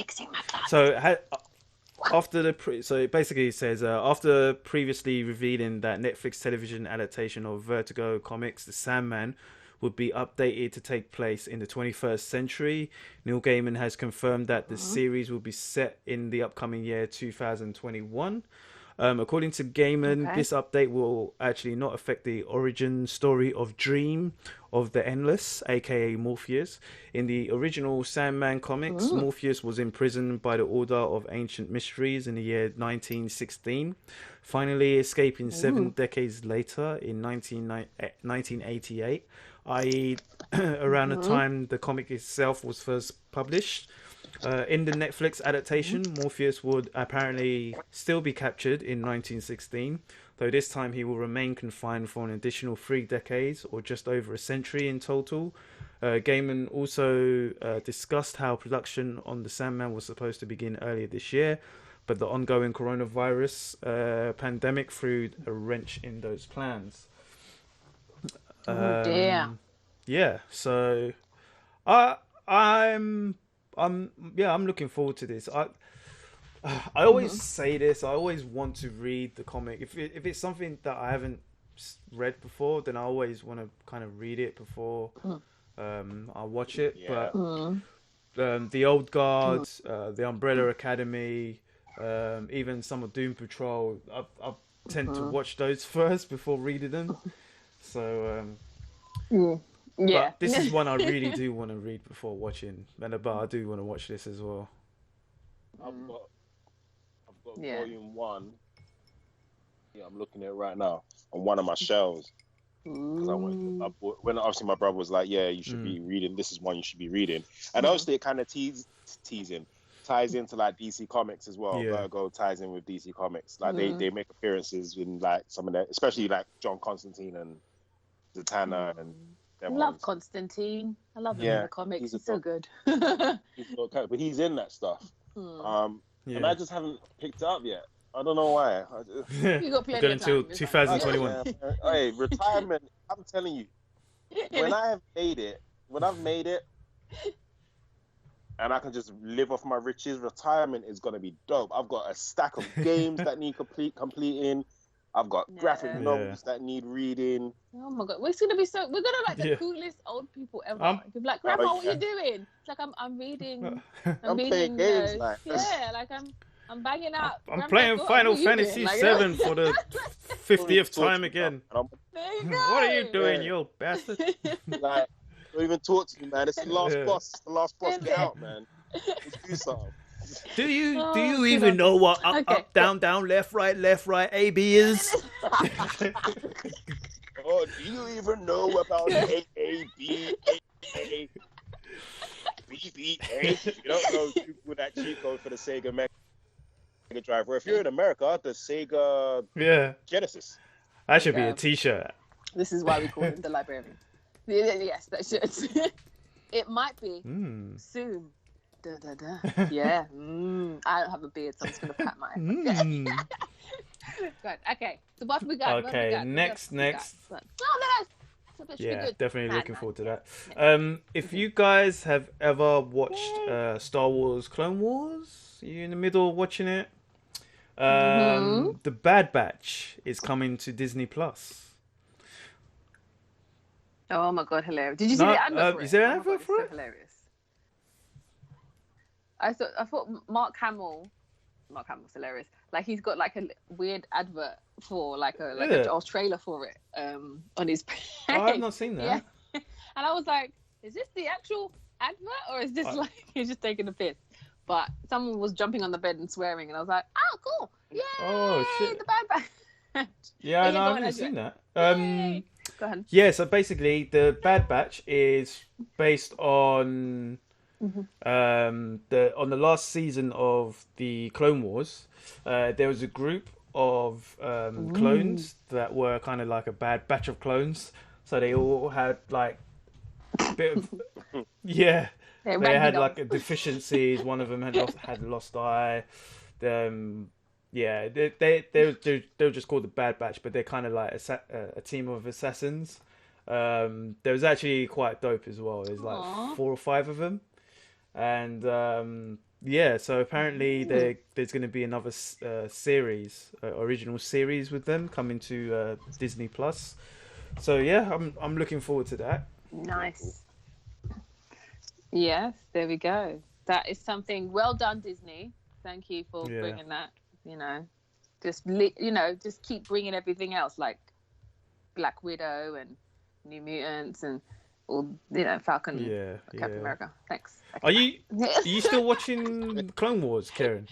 S2: It basically says after previously revealing that Netflix television adaptation of Vertigo comics, The Sandman would be updated to take place in the 21st century. Neil Gaiman has confirmed that the series will be set in the upcoming year 2021. According to Gaiman, this update will actually not affect the origin story of Dream of the Endless, aka Morpheus. In the original Sandman comics, Morpheus was imprisoned by the Order of Ancient Mysteries in the year 1916, finally escaping 7 decades later in 1988, i.e. around the time the comic itself was first published. In the Netflix adaptation, Morpheus would apparently still be captured in 1916, though this time he will remain confined for an additional 3 decades, or just over a century in total. Gaiman also discussed how production on The Sandman was supposed to begin earlier this year, but the ongoing coronavirus pandemic threw a wrench in those plans. Yeah, so I'm looking forward to this. I always say this. I always want to read the comic. If it's something that I haven't read before, then I always want to kind of read it before I watch it. Yeah. But the Old Guard, the Umbrella Academy, even some of Doom Patrol, I tend to watch those first before reading them. So but this is one I really do want to read before watching. But I do want to watch this as well.
S3: I've got volume 1. Yeah, I'm looking at it right now on one of my shelves. Because when obviously my brother was like, "Yeah, you should be reading. This is one you should be reading." And obviously it kind of ties into like DC Comics as well. Virgo ties in with DC Comics. Like they make appearances in like some of their, especially like John Constantine and Zatanna and.
S1: I love Constantine. I love him in the comics. He's so good.
S3: But he's in that stuff. And I just haven't picked it up yet. I don't know why.
S1: You got plenty of time.
S2: Until 2021.
S3: Hey, retirement. I'm telling you, when I've made it, and I can just live off my riches, retirement is gonna be dope. I've got a stack of games that need completing. I've got graphic novels that need reading.
S1: Oh my god, we're gonna like the coolest old people ever. You're like, Grandma, what are you doing? It's like I'm reading. I'm
S3: playing games.
S1: Like I'm banging out.
S2: I'm playing Final Fantasy 7 for the 50th time again.
S1: There you go.
S2: What are you doing, you old bastard?
S3: Like, don't even talk to me, man. It's the last boss. It's the last boss. Get out, man. Let's do something.
S2: Do you even know what up, down, down, left, right, AB is?
S3: Oh, do you even know about A, B, A, B, B, A? You don't know with that cheat code for the Sega Mega Drive. Or if you're in America, the Sega Genesis.
S2: That should be a T-shirt.
S1: This is why we call him the librarian. Yes, that should. It might be soon. Da, da, da. Yeah. I don't have a beard, so I'm just gonna pat my. Good. Okay. So what we got?
S2: Okay. Next.
S1: No,
S2: yeah, definitely looking forward to that. If you guys have ever watched Star Wars Clone Wars, you in the middle of watching it. The Bad Batch is coming to Disney Plus.
S1: Oh my god, hilarious! Did you see the advert for it?
S2: Is there an advert for it?
S1: Hilarious. I thought Mark Hamill's hilarious. Like he's got like a weird advert for like a trailer for it on his page.
S2: Oh, I've not seen that.
S1: Yeah. And I was like, is this the actual advert or is this like he's just taking a piss? But someone was jumping on the bed and swearing, and I was like, oh cool, yay!
S2: Oh shit!
S1: The Bad Batch.
S2: Yeah, no, I haven't seen that.
S1: Go ahead.
S2: Yeah, so basically, the Bad Batch is based on on the last season of the Clone Wars. There was a group of clones that were kind of like a bad batch of clones. So they all had like a bit of they had like deficiencies. One of them had lost eye. Yeah, they were just called the Bad Batch, but they're kind of like a team of assassins. There was actually quite dope as well. There's like 4 or 5 of them, and so apparently there's going to be another series, original series with them coming to Disney Plus. So yeah, I'm looking forward to that.
S1: Nice. Yes, there we go. That is something well done, Disney. Thank you for bringing that. Just keep bringing everything else like Black Widow and New Mutants and all, Falcon, Captain America. Thanks.
S2: Are you still watching Clone Wars, Karen?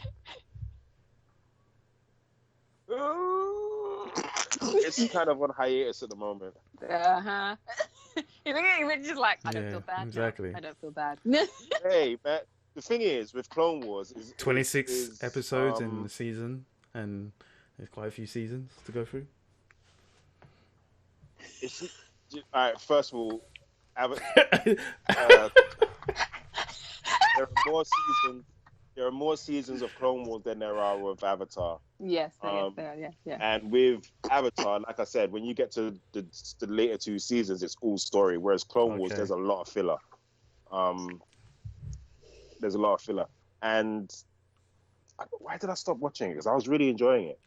S3: It's kind of on hiatus at the moment.
S1: You're just like, I don't feel bad.
S2: Exactly.
S1: I don't feel bad.
S3: Hey, man. The thing is, with Clone Wars,
S2: 26 episodes in the season, and there's quite a few seasons to go through.
S3: All right, first of all, there are more seasons of Clone Wars than there are of Avatar.
S1: Yes, yeah.
S3: And with Avatar, like I said, when you get to the later 2 seasons, it's all story. Whereas Clone Wars, there's a lot of filler. There's a lot of filler. And why did I stop watching it? Because I was really enjoying it.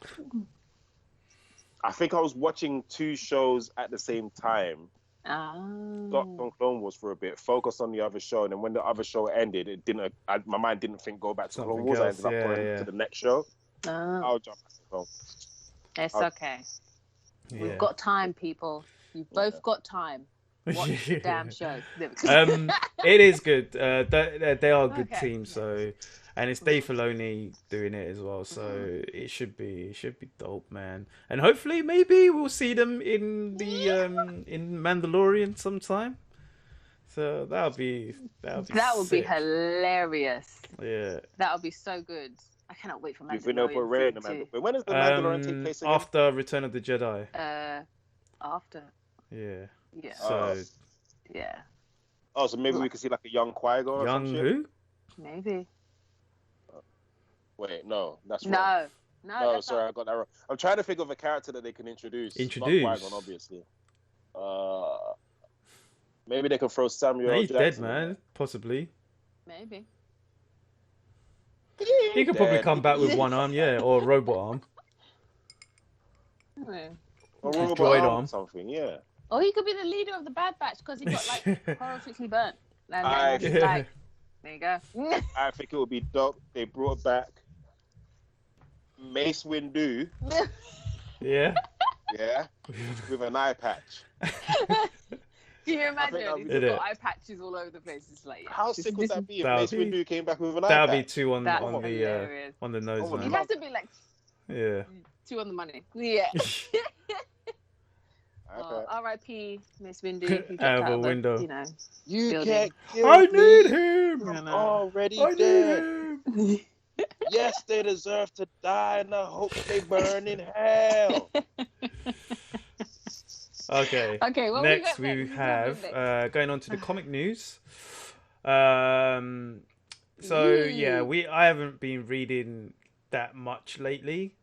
S3: I think I was watching 2 shows at the same time. Stopped on Clone Wars for a bit, focused on the other show, and then when the other show ended, my mind didn't think go back to Clone Wars. I ended up going to the next show. I'll jump back to Clone Wars.
S1: It's okay. We've got time, people. You've both got time. Watch the damn show.
S2: It is good. They are a good team. So, and it's Dave Filoni doing it as well. So it should be dope, man. And hopefully, maybe we'll see them in the in Mandalorian sometime. So that would be
S1: hilarious.
S2: Yeah,
S1: that would be so good. I cannot wait for Mandalorian.
S3: But when does the Mandalorian take place again?
S2: After Return of the Jedi.
S1: After.
S2: Yeah.
S1: Yeah.
S2: So.
S1: Yeah.
S3: Oh, so maybe we could see like a young Qui-Gon or some shit?
S2: Who?
S1: Maybe.
S3: Wait, no, that's wrong. No, sorry, I got that wrong. I'm trying to think of a character that they can introduce. Not Qui-Gon, obviously. Maybe they can throw Samuel
S2: He's
S3: Jackson.
S2: Dead, man. Possibly.
S1: Maybe.
S2: He could probably come back with one arm, or a robot arm.
S3: Or a
S2: droid arm.
S3: Something, yeah.
S1: Or he could be the leader of the Bad Batch because he got horrifically burnt. And then like, there you go.
S3: I think it would be dope. They brought back Mace Windu.
S2: Yeah.
S3: Yeah, with an eye patch.
S1: Can you imagine? He's got eye patches all over the place. It's like,
S3: how sick would that be if Mace Windu came back with an eye patch?
S2: That would be two on the nose, man.
S1: It has to be like
S2: 2
S1: on the money. Yeah. R.I.P. Mace Windu.
S2: Out of a window.
S1: You know,
S3: you can't kill
S2: I need him.
S3: I'm already dead. Yes, they deserve to die, and I hope they burn in hell.
S2: Okay. What
S1: next
S2: we have going on to the comic news. I haven't been reading that much lately.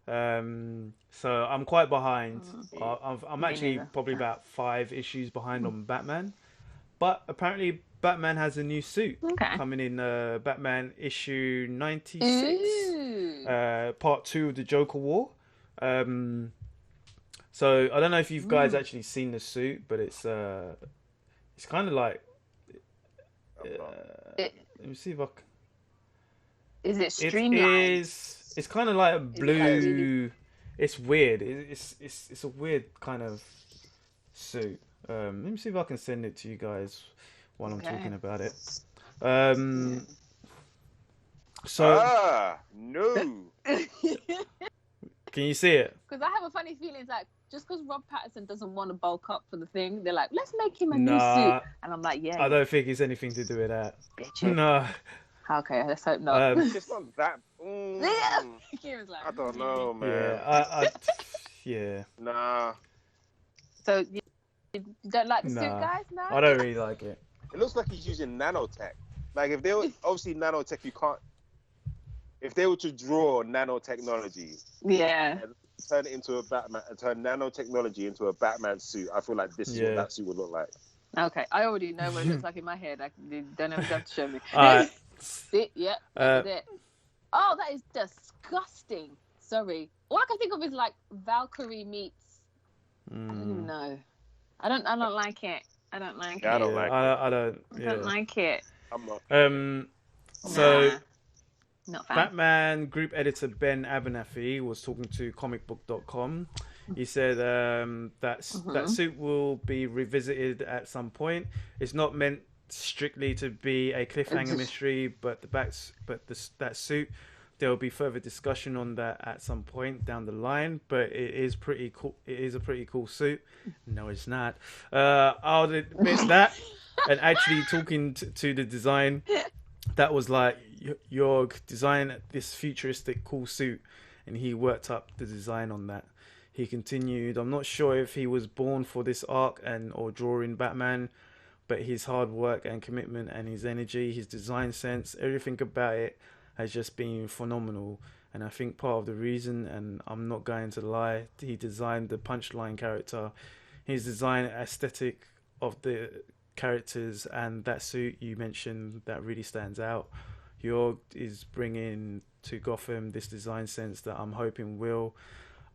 S2: So I'm quite behind. I'm actually probably about 5 issues behind on Batman. But apparently Batman has a new suit coming in Batman issue 96, part 2 of the Joker War. So I don't know if you guys actually seen the suit, but it's kind of like let me see if I can...
S1: Is it streamlined?
S2: It's kind of like a blue. It's weird. It's a weird kind of suit. Let me see if I can send it to you guys while I'm talking about it.
S3: No.
S2: Can you see it?
S1: Because I have a funny feeling, it's like, just because Rob Pattinson doesn't want to bulk up for the thing, they're like, let's make him a new suit. And I'm like, yeah.
S2: I don't think it's anything to do with that.
S1: Bitch.
S2: No.
S1: Okay, let's hope not.
S3: It's not that. I don't know, man.
S2: Yeah.
S3: Nah.
S1: So you don't like the suit, guys? No.
S2: I don't really like it.
S3: It looks like he's using nanotech. Like if they were obviously nanotech, you can't. If they were to draw nanotechnology, and turn it into a Batman, and turn nanotechnology into a Batman suit, I feel like this is what that suit would look like.
S1: Okay, I already know what it looks like in my head. You don't even have to show me. See, that's it. Oh, that is disgusting. Sorry, all I can think of is like Valkyrie meets. I don't even know. I don't like it. I don't like it.
S3: I don't like it.
S2: I don't
S1: like it.
S3: I'm not.
S2: So.
S1: Not fan.
S2: Batman group editor Ben Abernathy was talking to comicbook.com. He said that suit will be revisited at some point. It's not meant strictly to be a cliffhanger mystery, but that suit, there will be further discussion on that at some point down the line. But it is pretty cool. It is a pretty cool suit. No, it's not. I'll admit that. And actually talking to the design, that was like, Jorg designed this futuristic cool suit, and he worked up the design on that. He continued, I'm not sure if he was born for this arc or drawing Batman, but his hard work and commitment and his energy, his design sense, everything about it has just been phenomenal. And I think part of the reason, and I'm not going to lie, he designed the Punchline character, his design aesthetic of the characters and that suit you mentioned, that really stands out. Jorg is bringing to Gotham this design sense that I'm hoping will,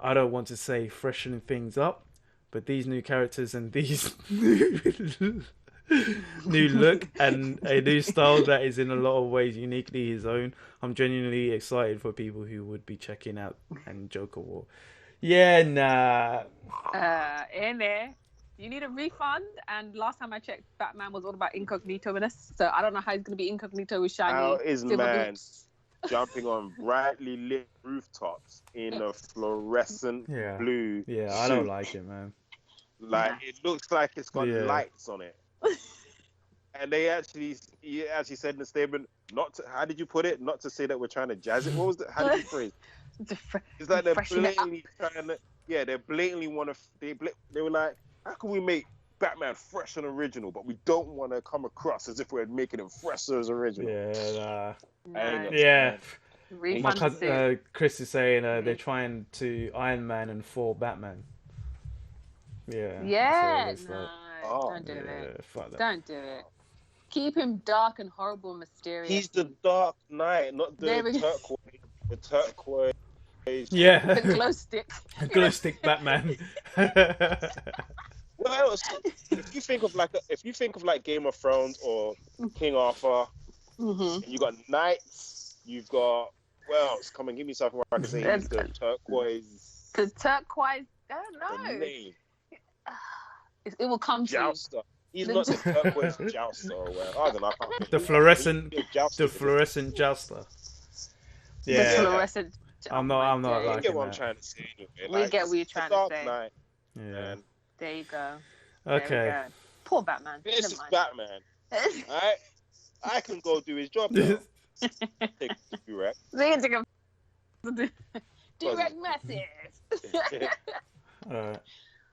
S2: I don't want to say freshen things up, but these new characters and these new look and a new style that is in a lot of ways uniquely his own. I'm genuinely excited for people who would be checking out and Joker War. Yeah, nah.
S1: In there. You need a refund, and last time I checked, Batman was all about incognito-ness, so I don't know how he's going to be incognito with shiny.
S3: How is man jumping on brightly lit rooftops in a fluorescent blue
S2: Yeah, I don't like it, man.
S3: Like, it looks like it's got lights on it. And he actually said in the statement, how did you put it? Not to say that we're trying to jazz it. What was it? How did you phrase it? It's like they're blatantly trying to, they blatantly want to, they were like, how can we make Batman fresh and original, but we don't want to come across as if we're making him fresh as original?
S2: My cousin Chris is saying they're trying to Iron Man and 4 Batman.
S1: Yeah. So don't do it. Don't do it. Keep him dark and horrible and mysterious.
S3: He's the Dark Knight, not the turquoise. The turquoise.
S2: Yeah.
S1: The glow stick.
S2: Glow stick Batman.
S3: Well, if you think of like Game of Thrones or King Arthur, you got knights, you've got, well, come and give me something where I can say he's the turquoise.
S1: The turquoise don't know.
S3: The name.
S1: It will come to you.
S3: Jouster. He's not the turquoise jouster or whatever. I don't know. I can't think
S2: The
S3: of it.
S2: fluorescent,
S3: Jouster
S2: the
S3: is
S2: fluorescent jouster.
S1: The
S2: Yeah,
S1: fluorescent.
S2: I'm not
S3: You
S2: liking
S3: get what I'm
S2: that.
S3: trying to say anyway.
S1: We get what you're trying to
S3: Dark
S1: say.
S3: Knight,
S2: Yeah.
S3: man.
S1: There you go.
S2: Okay.
S1: There we go. Poor Batman.
S3: This
S1: Never
S3: is
S1: mind.
S3: Batman. Alright? I can go do his job now. Take you right.
S1: They can take a direct message.
S2: Alright.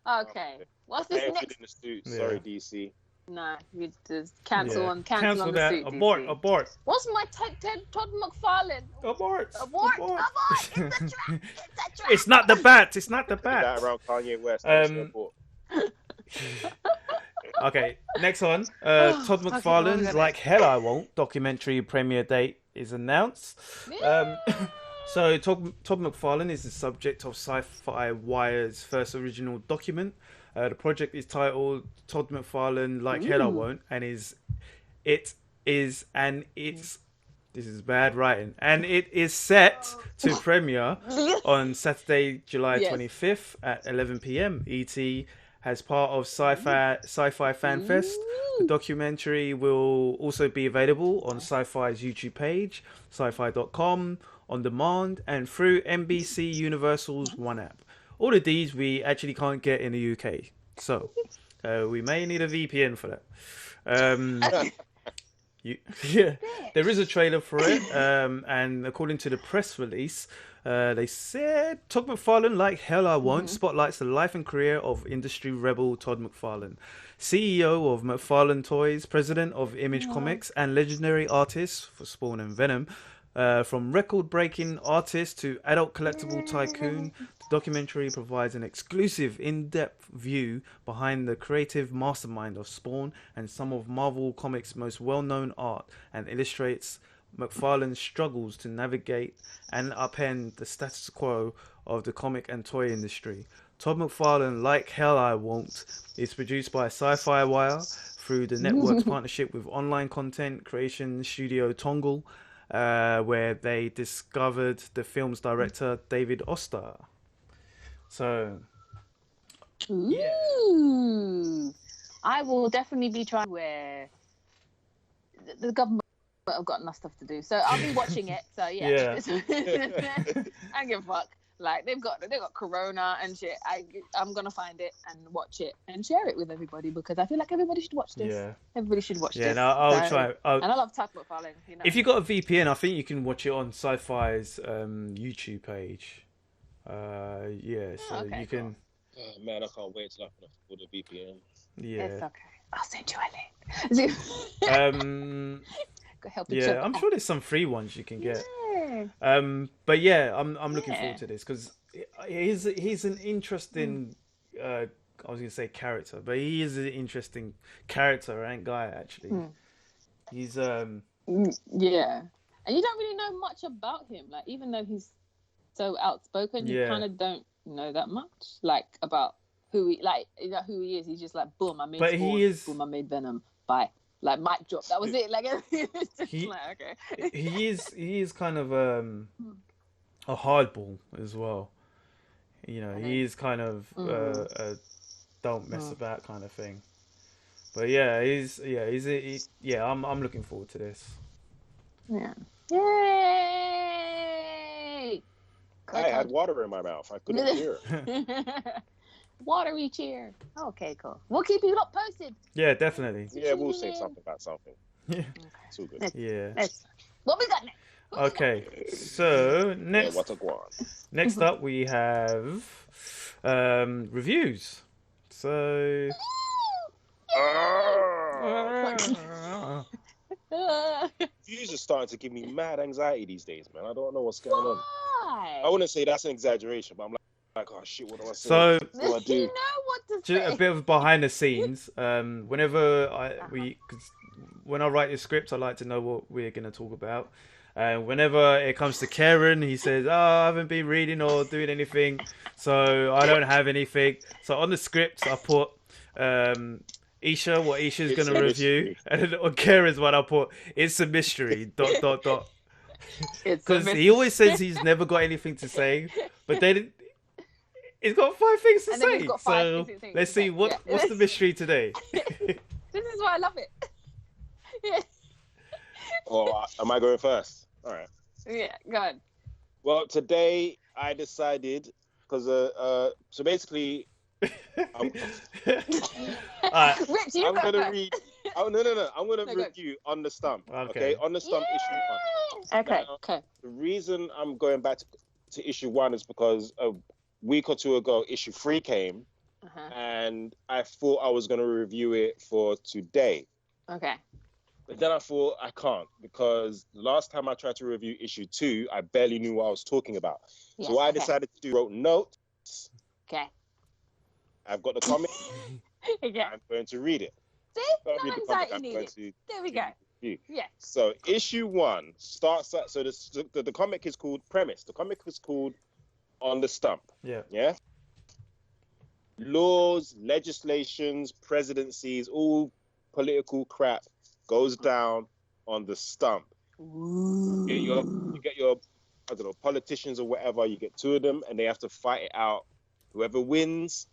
S1: Okay. What's this
S3: Paying for
S1: next?
S3: in the suit.
S2: Yeah.
S3: Sorry, DC.
S1: No, you just cancel
S2: Yeah.
S1: on cancel on the
S2: that.
S1: suit.
S2: Abort.
S1: DC.
S2: Abort.
S1: What's my Todd McFarlane?
S2: Abort.
S1: Abort! Abort! It's a trap! It's a trap!
S2: It's not the bat. It's not the
S3: That
S2: bat.
S3: around Kanye West.
S2: Okay, next one. Todd
S1: what we
S2: McFarlane's
S1: got
S2: Like Hell I Won't documentary premiere date is announced. So Todd McFarlane is the subject of Sci-Fi Wire's first original document. The project is titled Todd McFarlane Like Hell I Won't, and this is bad writing, and it is set to premiere on Saturday, July 25th at 11 p.m. ET as part of Sci-Fi Fan Fest. The documentary will also be available on Sci-Fi's YouTube page, sci-fi.com, on demand, and through NBC Universal's One app. All of these we actually can't get in the UK, so we may need a VPN for that. There is a trailer for it, and according to the press release, they said Todd McFarlane Like Hell I Won't spotlights the life and career of industry rebel Todd McFarlane, CEO of McFarlane Toys, president of Image Comics, and legendary artist for Spawn and Venom. From record-breaking artist to adult collectible tycoon, the documentary provides an exclusive, in-depth view behind the creative mastermind of Spawn and some of Marvel Comics' most well-known art, and illustrates McFarlane's struggles to navigate and upend the status quo of the comic and toy industry. Todd McFarlane Like Hell I Won't is produced by Sci-Fi Wire through the network's partnership with online content creation studio Tongle, where they discovered the film's director David Oster. So,
S1: Ooh. I will definitely be trying where the government have got enough stuff to do. So I'll be watching it. So yeah. I don't give a fuck. Like they've got Corona and shit. I'm gonna find it and watch it and share it with everybody because I feel like everybody should watch this.
S2: Yeah.
S1: Everybody should watch this.
S2: Yeah, no, I'll try.
S1: And I love Todd McFarlane. You know.
S2: If you got a VPN, I think you can watch it on Sci-Fi's YouTube page. So
S1: okay,
S2: you can.
S3: Oh, man, I can't wait till I can afford a VPN.
S2: Yeah.
S1: It's okay. I'll send you a link. Go help you check
S2: I'm
S1: out.
S2: sure there's some free ones you can get.
S1: Yeah.
S2: But yeah, I'm looking forward to this because he's an interesting. I was gonna say character, but he is an interesting character and guy actually. He's
S1: yeah, and you don't really know much about him. Like even though he's so outspoken, you kind of don't know that much, like about who he who he is. He's just like boom, I made
S2: But
S1: Spawn,
S2: he is-
S1: boom, I made Venom. Bye. Like mic drop. That was it. Like it's just like okay.
S2: he is kind of a hardball as well. You know, he is kind of a don't mess about kind of thing. But yeah, I'm looking forward to this.
S1: Yeah. Yay!
S3: I had water in my mouth. I couldn't hear it.
S1: Watery cheer. Okay, cool. We'll keep you lot posted.
S2: Yeah, definitely.
S3: Yeah, we'll say something about something.
S2: Yeah.
S3: Too good.
S2: Yeah.
S1: What we got next?
S2: Okay, so next,
S3: Yeah, what's a guan?
S2: next up we have reviews. So
S3: Views are starting to give me mad anxiety these days, man. I don't know what's going on.
S1: Why?
S3: I wouldn't say that's an exageration, but I'm like, oh shit, what do I say?
S2: So
S3: What do I do?
S1: You know what to
S2: just
S1: say.
S2: a bit of behind the scenes. Whenever when I write the script, I like to know what we're going to talk about. Whenever it comes to Karen, he says, I haven't been reading or doing anything, so I don't have anything. So on the script, I put Isha, what Isha's going to review. And then on Karen's one, I put, it's a mystery, ... Because he always says he's never got anything to say, but then He's got 5 things to
S1: And then
S2: say.
S1: we've got 5
S2: So
S1: things
S2: let's
S1: to
S2: see
S1: say.
S2: what's the mystery today.
S1: This is why I love it. Yeah.
S3: Or am I going first? All right.
S1: Yeah, go ahead.
S3: Well, today I decided because so basically I'm
S1: Rich, you go
S3: gonna
S1: first.
S3: read. Oh no! I'm gonna
S1: No, go.
S3: review on the Stump.
S2: Okay.
S3: On the Stump issue 1.
S1: Okay,
S3: Now,
S1: okay.
S3: The reason I'm going back to issue 1 is because a week or 2 ago, issue 3 came, and I thought I was gonna review it for today.
S1: Okay.
S3: But then I thought I can't because last time I tried to review issue 2, I barely knew what I was talking about.
S1: Yes,
S3: So I
S1: okay.
S3: decided to wrote notes.
S1: Okay.
S3: I've got the comic.
S1: Okay.
S3: I'm going to read it.
S1: See?
S3: I'll
S1: No
S3: read the comic.
S1: anxiety
S3: I'm going
S1: needed.
S3: to
S1: There we go.
S3: review.
S1: Yeah.
S3: So issue 1 starts at, so the comic is called Premise. The comic was called On the Stump.
S2: Yeah.
S3: Yeah. Laws, legislations, presidencies, all political crap goes down on the Stump. You get your I don't know, politicians or whatever, you get 2 of them and they have to fight it out. Whoever wins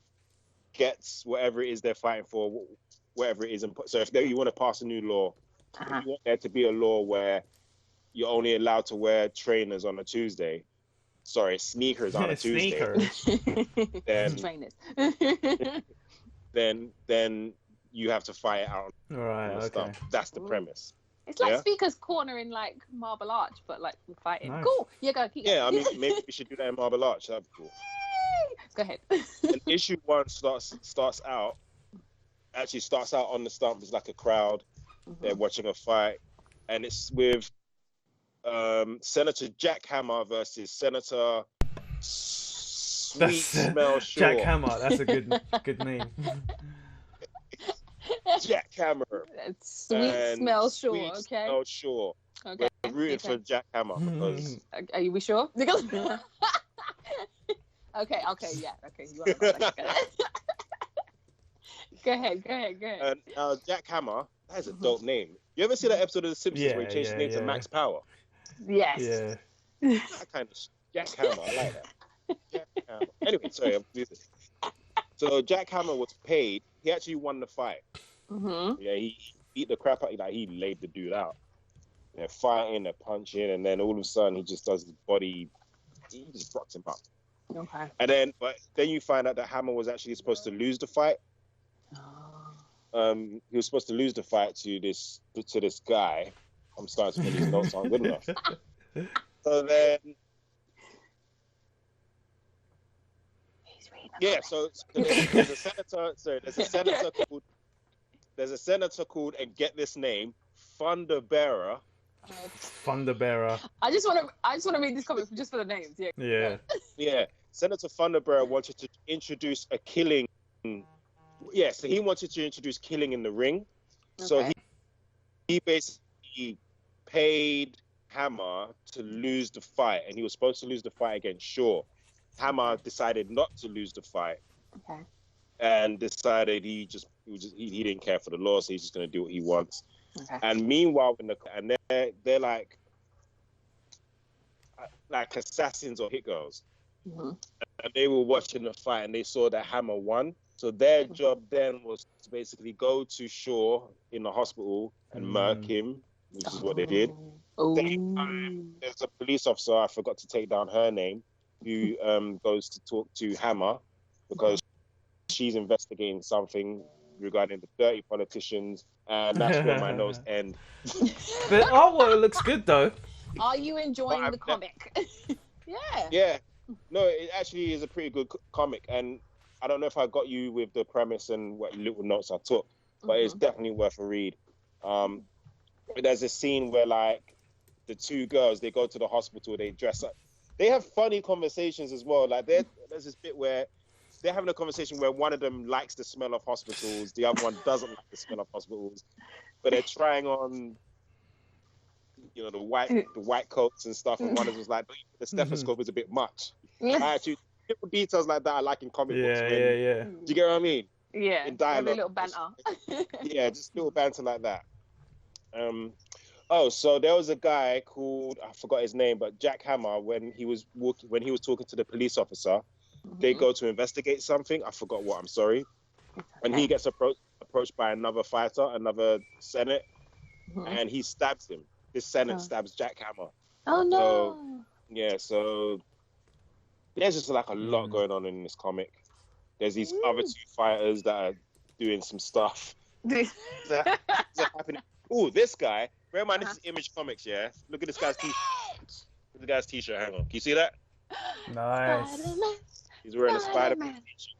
S3: gets whatever it is they're fighting for, whatever it is. So if you want to pass a new law, if you want there to be a law where you're only allowed to wear trainers on a Tuesday, sneakers on a Tuesday, then
S1: Trainers.
S3: then you have to fight it out.
S2: All right. Okay.
S3: Stuff. That's the premise.
S1: It's like Speaker's Corner in like Marble Arch, but like we're fighting.
S2: Nice.
S1: Cool. Yeah, go. Keep going.
S3: Yeah, I mean, maybe we should do that in Marble Arch. That'd be cool.
S1: Go ahead.
S3: And issue 1 starts out on the Stump. It's like a crowd. They're watching a fight, and it's with Senator Jack Hammer versus Senator Sweet Smell Shaw.
S2: Jack Hammer. That's a good name.
S3: Jack Hammer.
S1: Sweet Smell Shaw.
S3: Sweet
S1: Okay.
S3: Smell Shaw.
S1: Okay.
S3: We're rooting for Jack Hammer because.
S1: Are we sure? Okay. Yeah. Okay. You are right. Go ahead.
S3: And Jack Hammer, that is a dope name. You ever see that episode of The Simpsons where he changed his name to Max Power?
S1: Yes.
S3: Yeah. That kind of Jack Hammer, I like that. Jack Hammer. Anyway, sorry, I'm losing. So Jack Hammer was paid. He actually won the fight. Yeah, he beat the crap out. He laid the dude out. They're fighting, they're punching, and then all of a sudden he just does his body. He just rocks him up.
S1: Okay.
S3: And then you find out that Hammer was actually supposed to lose the fight. He was supposed to lose the fight to this guy. I'm starting to put these notes on good enough. So then, so there's a senator. Sorry, there's a senator called, and get this name, Thunderbearer.
S2: Thunderbearer.
S1: I just want to read this comic just for the names. Yeah.
S3: Yeah. Senator Thunderbearer wanted to introduce a killing. Yeah, so he wanted to introduce killing in the ring. Okay. So he basically paid Hammer to lose the fight, and he was supposed to lose the fight against Shaw. Hammer decided not to lose the fight.
S1: Okay.
S3: And decided he didn't care for the law, so he's just going to do what he wants.
S1: Okay.
S3: And meanwhile, they're like assassins or hit girls, and they were watching the fight, and they saw that Hammer won. So their job then was to basically go to Shaw in the hospital and murk him, which is what they did. There's a police officer, I forgot to take down her name, who goes to talk to Hammer because she's investigating something regarding the dirty politicians, and that's where my notes end.
S2: The artwork looks good though.
S1: Are you enjoying the comic?
S3: Yeah. No, it actually is a pretty good comic, and I don't know if I got you with the premise and what little notes I took, but it's definitely worth a read. There's a scene where like the 2 girls, they go to the hospital, they dress up. They have funny conversations as well. Like there's this bit where they're having a conversation where one of them likes the smell of hospitals, the other one doesn't like the smell of hospitals, but they're trying on, the white coats and stuff, and one of them's like, the stethoscope is a bit much. Actually, little details like that I like in comic books.
S2: Yeah.
S3: Do you get what I mean?
S1: Yeah.
S3: In dialogue.
S1: A little banter.
S3: Yeah, just little banter like that. So there was a guy called, I forgot his name, but Jack Hammer, when he was talking to the police officer, They go to investigate something. I forgot what. I'm sorry. And he gets approached by another fighter, another Senate, and he stabs him. This Senate stabs Jack Hammer.
S1: Oh no!
S3: So there's just like a lot going on in this comic. There's these other two fighters that are doing some stuff. that happening. Oh, this guy. Bear in mind, this is Image Comics, yeah? Look at this guy's t-shirt. Look at the guy's t-shirt. Hang on. Can you see that?
S2: Nice.
S3: He's wearing a Spider-Man t-shirt.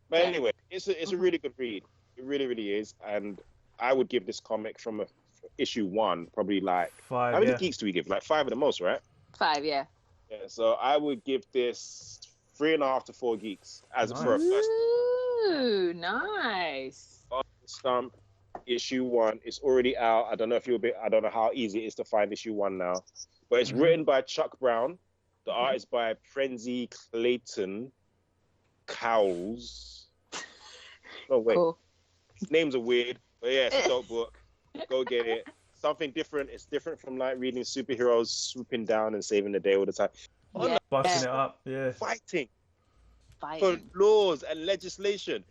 S3: But anyway, it's a really good read. It really, really is. And I would give this comic from issue 1 probably like
S2: 5.
S3: How many geeks do we give? Like 5 at the most, right?
S1: 5, yeah.
S3: Yeah. So I would give this 3.5 to 4 geeks for a first.
S1: Ooh, nice.
S3: Stump, issue 1. It's already out. I don't know how easy it is to find issue 1 now, but it's written by Chuck Brown. The art is by Prenzy Clayton Cowles. Oh wait, cool. Names are weird, but yeah, it's a dope book. Go get it. Something different. It's different from like reading superheroes swooping down and saving the day all the time.
S2: Busting it up, yeah.
S3: Fighting for laws and legislation.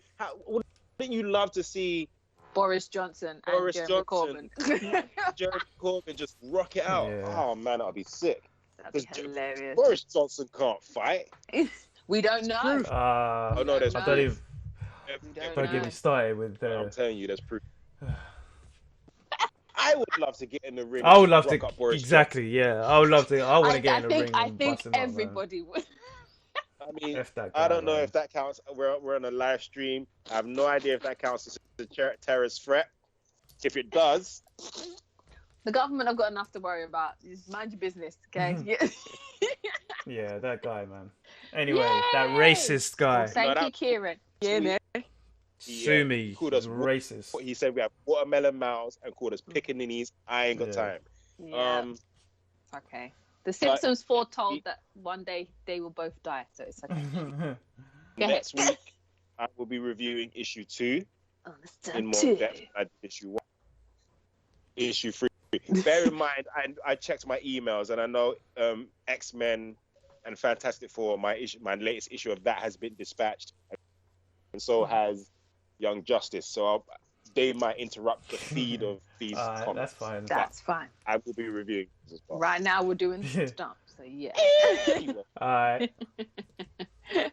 S3: Wouldn't you love to see
S1: Boris Johnson and Jeremy Corbyn?
S3: Jeremy Corbyn just rock it out. Yeah. Oh man, that'd be sick.
S1: That'd be hilarious.
S3: Boris Johnson can't fight.
S1: We don't know.
S3: Oh no, there's proof.
S2: Don't get me started with.
S3: I'm telling you, there's proof. I would love to get in the ring.
S2: I would love to.
S3: Exactly.
S2: Yeah, I would love to. I want to get in the ring.
S1: I think everybody would.
S3: I mean, I don't know if that counts. We're on a live stream. I have no idea if that counts as a terrorist threat. If it does,
S1: the government have got enough to worry about. Just mind your business, okay?
S2: Yeah, that guy, man. Anyway, that racist guy.
S1: Thank you, Kieran.
S2: Sue me. Called us racist.
S3: He said we have watermelon mouths and called us pickaninnies. I ain't got time.
S1: Yeah. Okay. The Simpsons foretold that one day they will both die, so it's okay.
S3: Next week, I will be reviewing issue 2 in more depth than issue 1. Issue 3. Bear in mind, I checked my emails, and I know X-Men and Fantastic Four, my latest issue of that has been dispatched, and so has Young Justice. So they might interrupt the feed of these comics.
S2: That's fine.
S1: That's fine.
S3: I will be reviewing this as well.
S1: Right now, we're doing Stump, so yeah.
S2: Alright.
S1: Rich,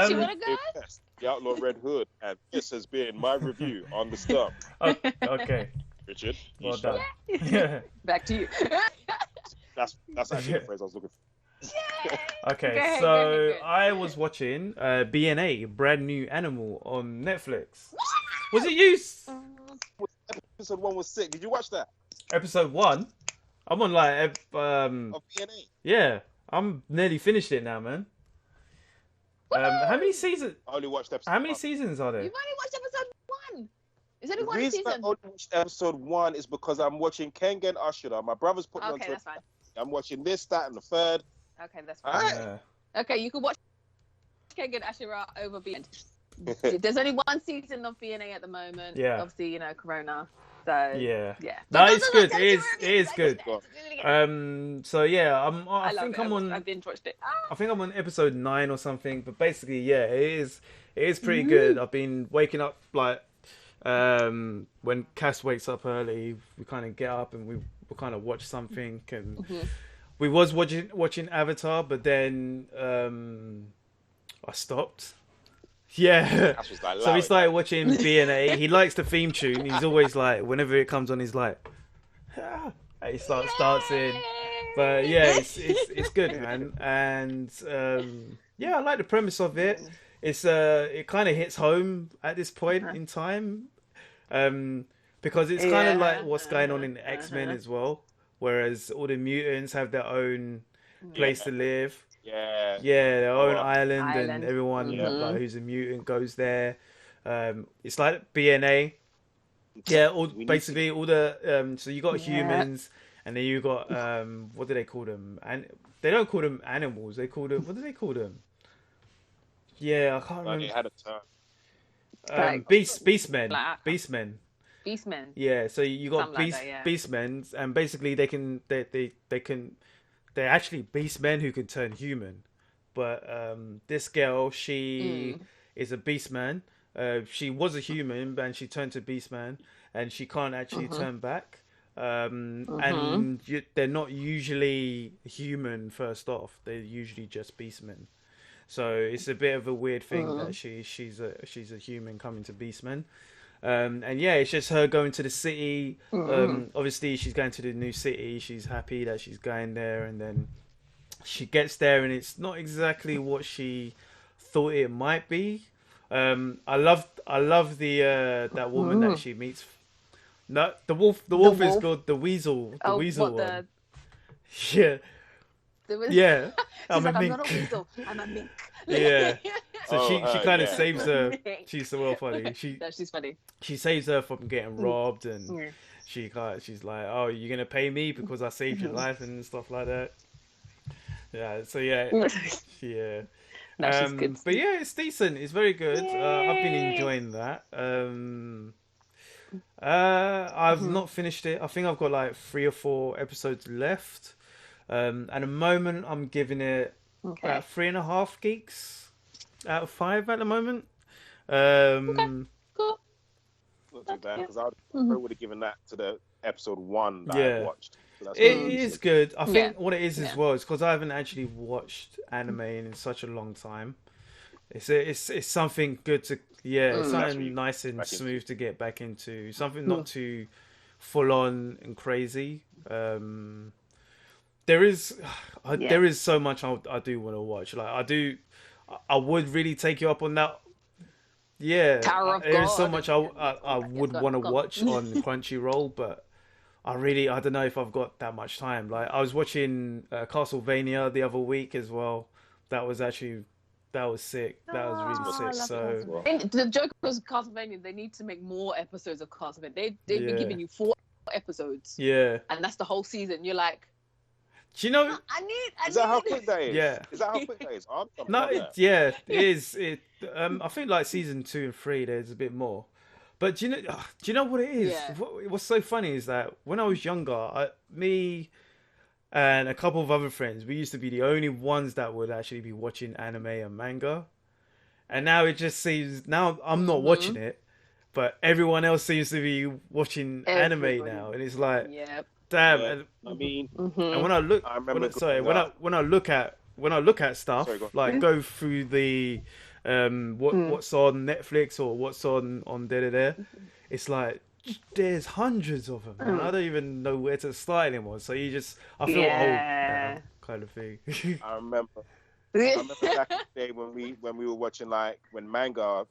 S1: you want to go?
S3: The Outlaw Red Hood, and this has been my review on the Stump.
S2: Okay.
S3: Richard,
S2: well done.
S1: Back to you.
S3: That's actually the phrase I was looking for.
S2: Okay, so I was watching BNA, Brand New Animal, on Netflix. Was it you?
S3: Episode 1 was sick. Did you watch that?
S2: Episode 1? I'm on like
S3: of BNA.
S2: Yeah, I'm nearly finished it now, man. How many seasons?
S3: I only watched episode.
S2: How many seasons are there?
S1: You've only watched episode 1. Is only one
S3: season? The reason I only watched episode 1 is because I'm watching Kengen Ashura. My brother's putting on Twitter. That's fine. I'm watching this, that, and the third.
S1: Okay, that's fine. Okay, you can watch Kengen Ashura over BNA. There's only one season of BNA at the moment.
S2: Yeah.
S1: Obviously, you know, Corona. So
S2: yeah. No, it's good. It is good. So yeah, I think I'm on.
S1: I've binge watched it.
S2: I think I'm on episode 9 or something. But basically, yeah, it is pretty good. I've been waking up like when Cass wakes up early, we kind of get up and we kind of watch something. And we was watching Avatar, but then I stopped. Yeah, so we started watching BNA. He likes the theme tune. He's always like, whenever it comes on, he's like, he starts in. But yeah, it's good, man. And yeah, I like the premise of it. It's it kind of hits home at this point in time, because it's kind of like what's going on in the X-Men as well. Whereas all the mutants have their own place to live.
S3: Yeah,
S2: their own island, and everyone like, who's a mutant goes there. It's like BNA. Yeah, basically all the so you got humans, and then you got what do they call them? And they don't call them animals. They call them, what do they call them? Yeah, I can't remember.
S3: It had a term.
S2: Beastmen.
S1: Like,
S2: Beastmen.
S1: Beastmen.
S2: Yeah, so you got
S1: Beastmen,
S2: and basically they can they're actually beast men who can turn human. But this girl, she is a beast man. She was a human, and she turned to beast man, and she can't actually turn back. And they're not usually human first off. They're usually just beastmen. So it's a bit of a weird thing that she's a human coming to beastmen. And yeah, it's just her going to the city. Obviously, she's going to the new city. She's happy that she's going there, and then she gets there, and it's not exactly what she thought it might be. I love the that woman that she meets. No, the wolf is called the weasel. The weasel one. Yeah. Yeah.
S1: I'm not a weasel. I'm a mink.
S2: Yeah. So she kind of saves her. She's so well funny.
S1: She's funny.
S2: She saves her from getting robbed, and she's like, "Oh, you're gonna pay me because I saved your life and stuff like that." Yeah. So yeah. Yeah.
S1: Good.
S2: But yeah, it's decent. It's very good. I've been enjoying that. I've not finished it. I think I've got like 3 or 4 episodes left. At the moment, I'm giving it about 3.5 geeks out of 5 at the moment.
S1: Cool.
S3: Not too bad, because I would have given that to the episode 1 that I watched. So
S2: it is good. I think what it is as well is because I haven't actually watched anime in such a long time. It's something good to it's something nice and smooth to get back into. Something not too full on and crazy. There is so much I do want to watch. Like I would really take you up on that. Yeah, there's so much I would want to watch on Crunchyroll, but I don't know if I've got that much time. Like I was watching Castlevania the other week as well. That was sick. That was really sick. So
S1: the joke was Castlevania. They need to make more episodes of Castlevania. They've been giving you 4 episodes.
S2: Yeah,
S1: and that's the whole season. You're like,
S2: do you know?
S3: Is that how quick that is?
S2: Yeah.
S3: Is that how quick that is?
S2: It is. I think like season 2 and 3, there's a bit more. But do you know what it is?
S1: Yeah.
S2: What's so funny is that when I was younger, me and a couple of other friends, we used to be the only ones that would actually be watching anime and manga. And now it just seems, now I'm not watching it, but everyone else seems to be watching anime now. And it's like, damn.
S3: Yeah. I mean,
S2: and when I look, when I look at stuff, like go through the what's on Netflix or what's on there, it's like there's hundreds of them, and I don't even know where to start anymore. So I feel old, kind of thing.
S3: I remember back in the day when we were watching, like when manga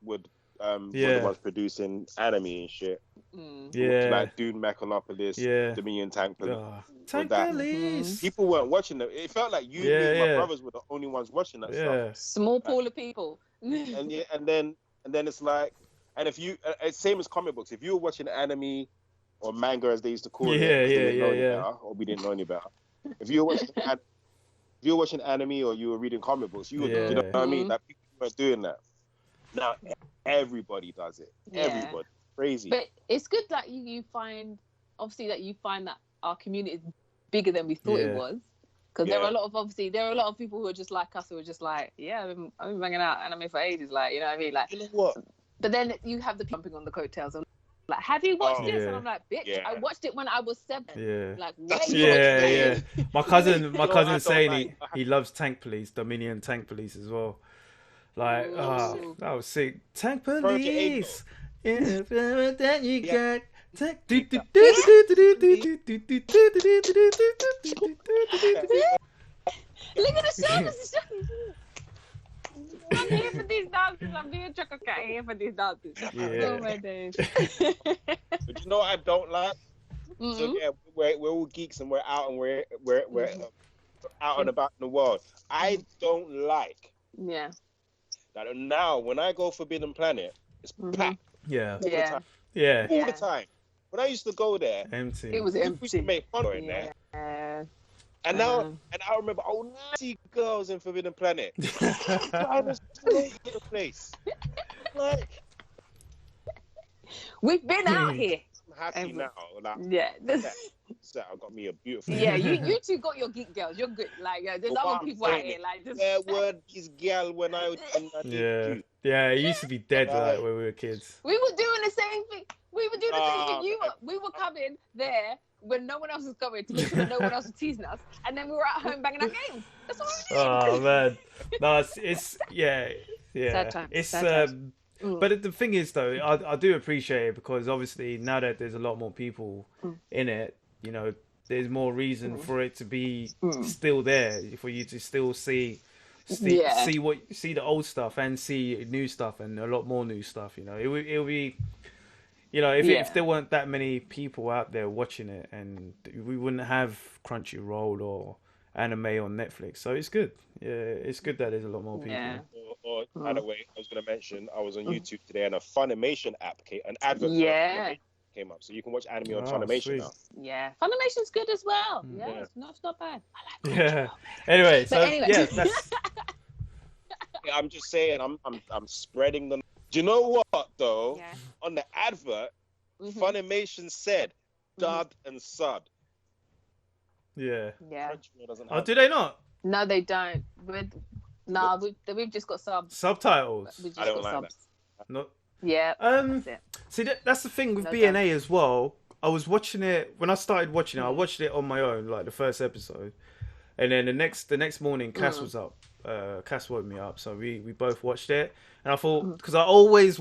S3: would were the ones producing anime and shit. Like Dune Mechanopolis, Dominion Tank Police. People weren't watching it. It felt like me and my brothers were the only ones watching that stuff.
S1: Small pool of people.
S3: and then it's like, and if you same as comic books, if you were watching anime or manga as they used to call it, or we didn't know any better. If you were watching anime or you were reading comic books, you know what I mean? That people weren't doing that. Now everybody does it. Everybody. Crazy.
S1: But it's good that you find that our community is bigger than we thought it was. Because there are a lot of people who are just like us, who are just like, I've been banging out anime for ages, like, you know what I mean? Like,
S3: you know what?
S1: But then you have the jumping on the coattails of like, have you watched this? And I'm like, bitch, I watched it when I was 7.
S2: Yeah.
S1: Like, where
S2: My cousin saying he loves Tank Police, Dominion Tank Police as well. Like, that was sick. Tank Police. That you got.
S1: Look at the shoulders. I'm here for these dances. I'm being chocolate here for these dances. Oh my days.
S3: But you know what I don't like? So we're all geeks and we're out and we're out and about in the world. I don't like that now when I go Forbidden Planet, it's packed.
S2: Yeah.
S3: All the time.
S2: Yeah.
S3: All the time. When I used to go there,
S2: empty.
S1: It was empty.
S3: We used to make fun in there. And now, and I remember, I would see girls in Forbidden Planet. I was playing the place. Like,
S1: we've been out here.
S3: happy now. Like,
S1: yeah.
S3: Set, I got me a beautiful.
S1: Yeah, you two got your geek girls. You're good. Like, there's other people out here. Like, just...
S3: Where were these girl when I
S2: yeah. Yeah, it used to be dead like when we were kids.
S1: We were doing the same thing. We were coming there when no one else was coming to make sure that no one else was teasing us, and then we were at home banging our games. That's what we were doing.
S2: Oh man, no, it's yeah.
S1: Sad times.
S2: It's
S1: Sad times.
S2: But the thing is though, I do appreciate it because obviously now that there's a lot more people in it, you know, there's more reason for it to be still there, for you to still see the old stuff and see new stuff and a lot more new stuff. You know, it'll be, you know, if there weren't that many people out there watching it, and we wouldn't have Crunchyroll or anime on Netflix. So it's good. Yeah, it's good that there's a lot more people.
S1: Yeah.
S3: Or by the way, I was going to mention, I was on YouTube today and a Funimation app an advert came up, so you can watch anime on Funimation
S2: sweet.
S3: now.
S1: Yeah, Funimation's good as well. Yeah, it's not bad. I like
S2: Yeah. Anyway, that's.
S3: I'm just saying, I'm spreading the. Do you know what though?
S1: Yeah.
S3: On the advert, Funimation said dubbed and subbed.
S2: Yeah.
S1: Yeah.
S2: Oh, do they not?
S1: No, they don't. We've just got
S2: subtitles.
S1: We've just
S3: I don't
S1: got
S3: like
S1: subs.
S3: that.
S2: No.
S1: Yeah. That's it.
S2: See, that's the thing with BNA as well. I was watching it when I started watching it. I watched it on my own, like the first episode, and then the next morning, Cass was up. Cass woke me up, so we both watched it, and I thought, because I always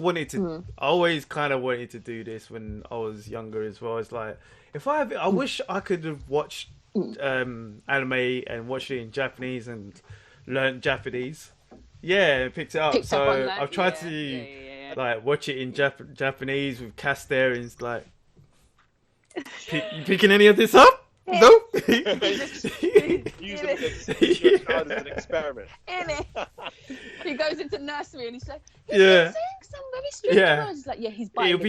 S2: kind of wanted to do this when I was younger as well. It's like I wish I could have watched anime and watched it in Japanese and learned Japanese. Yeah, picked it up. So I've tried to like watch it in Japanese with Cass there, and it's like, you picking any of this up? No.
S3: Use it as an experiment.
S1: He goes into nursery and he's like, he's saying some very strange words. He's like, he's bilingual.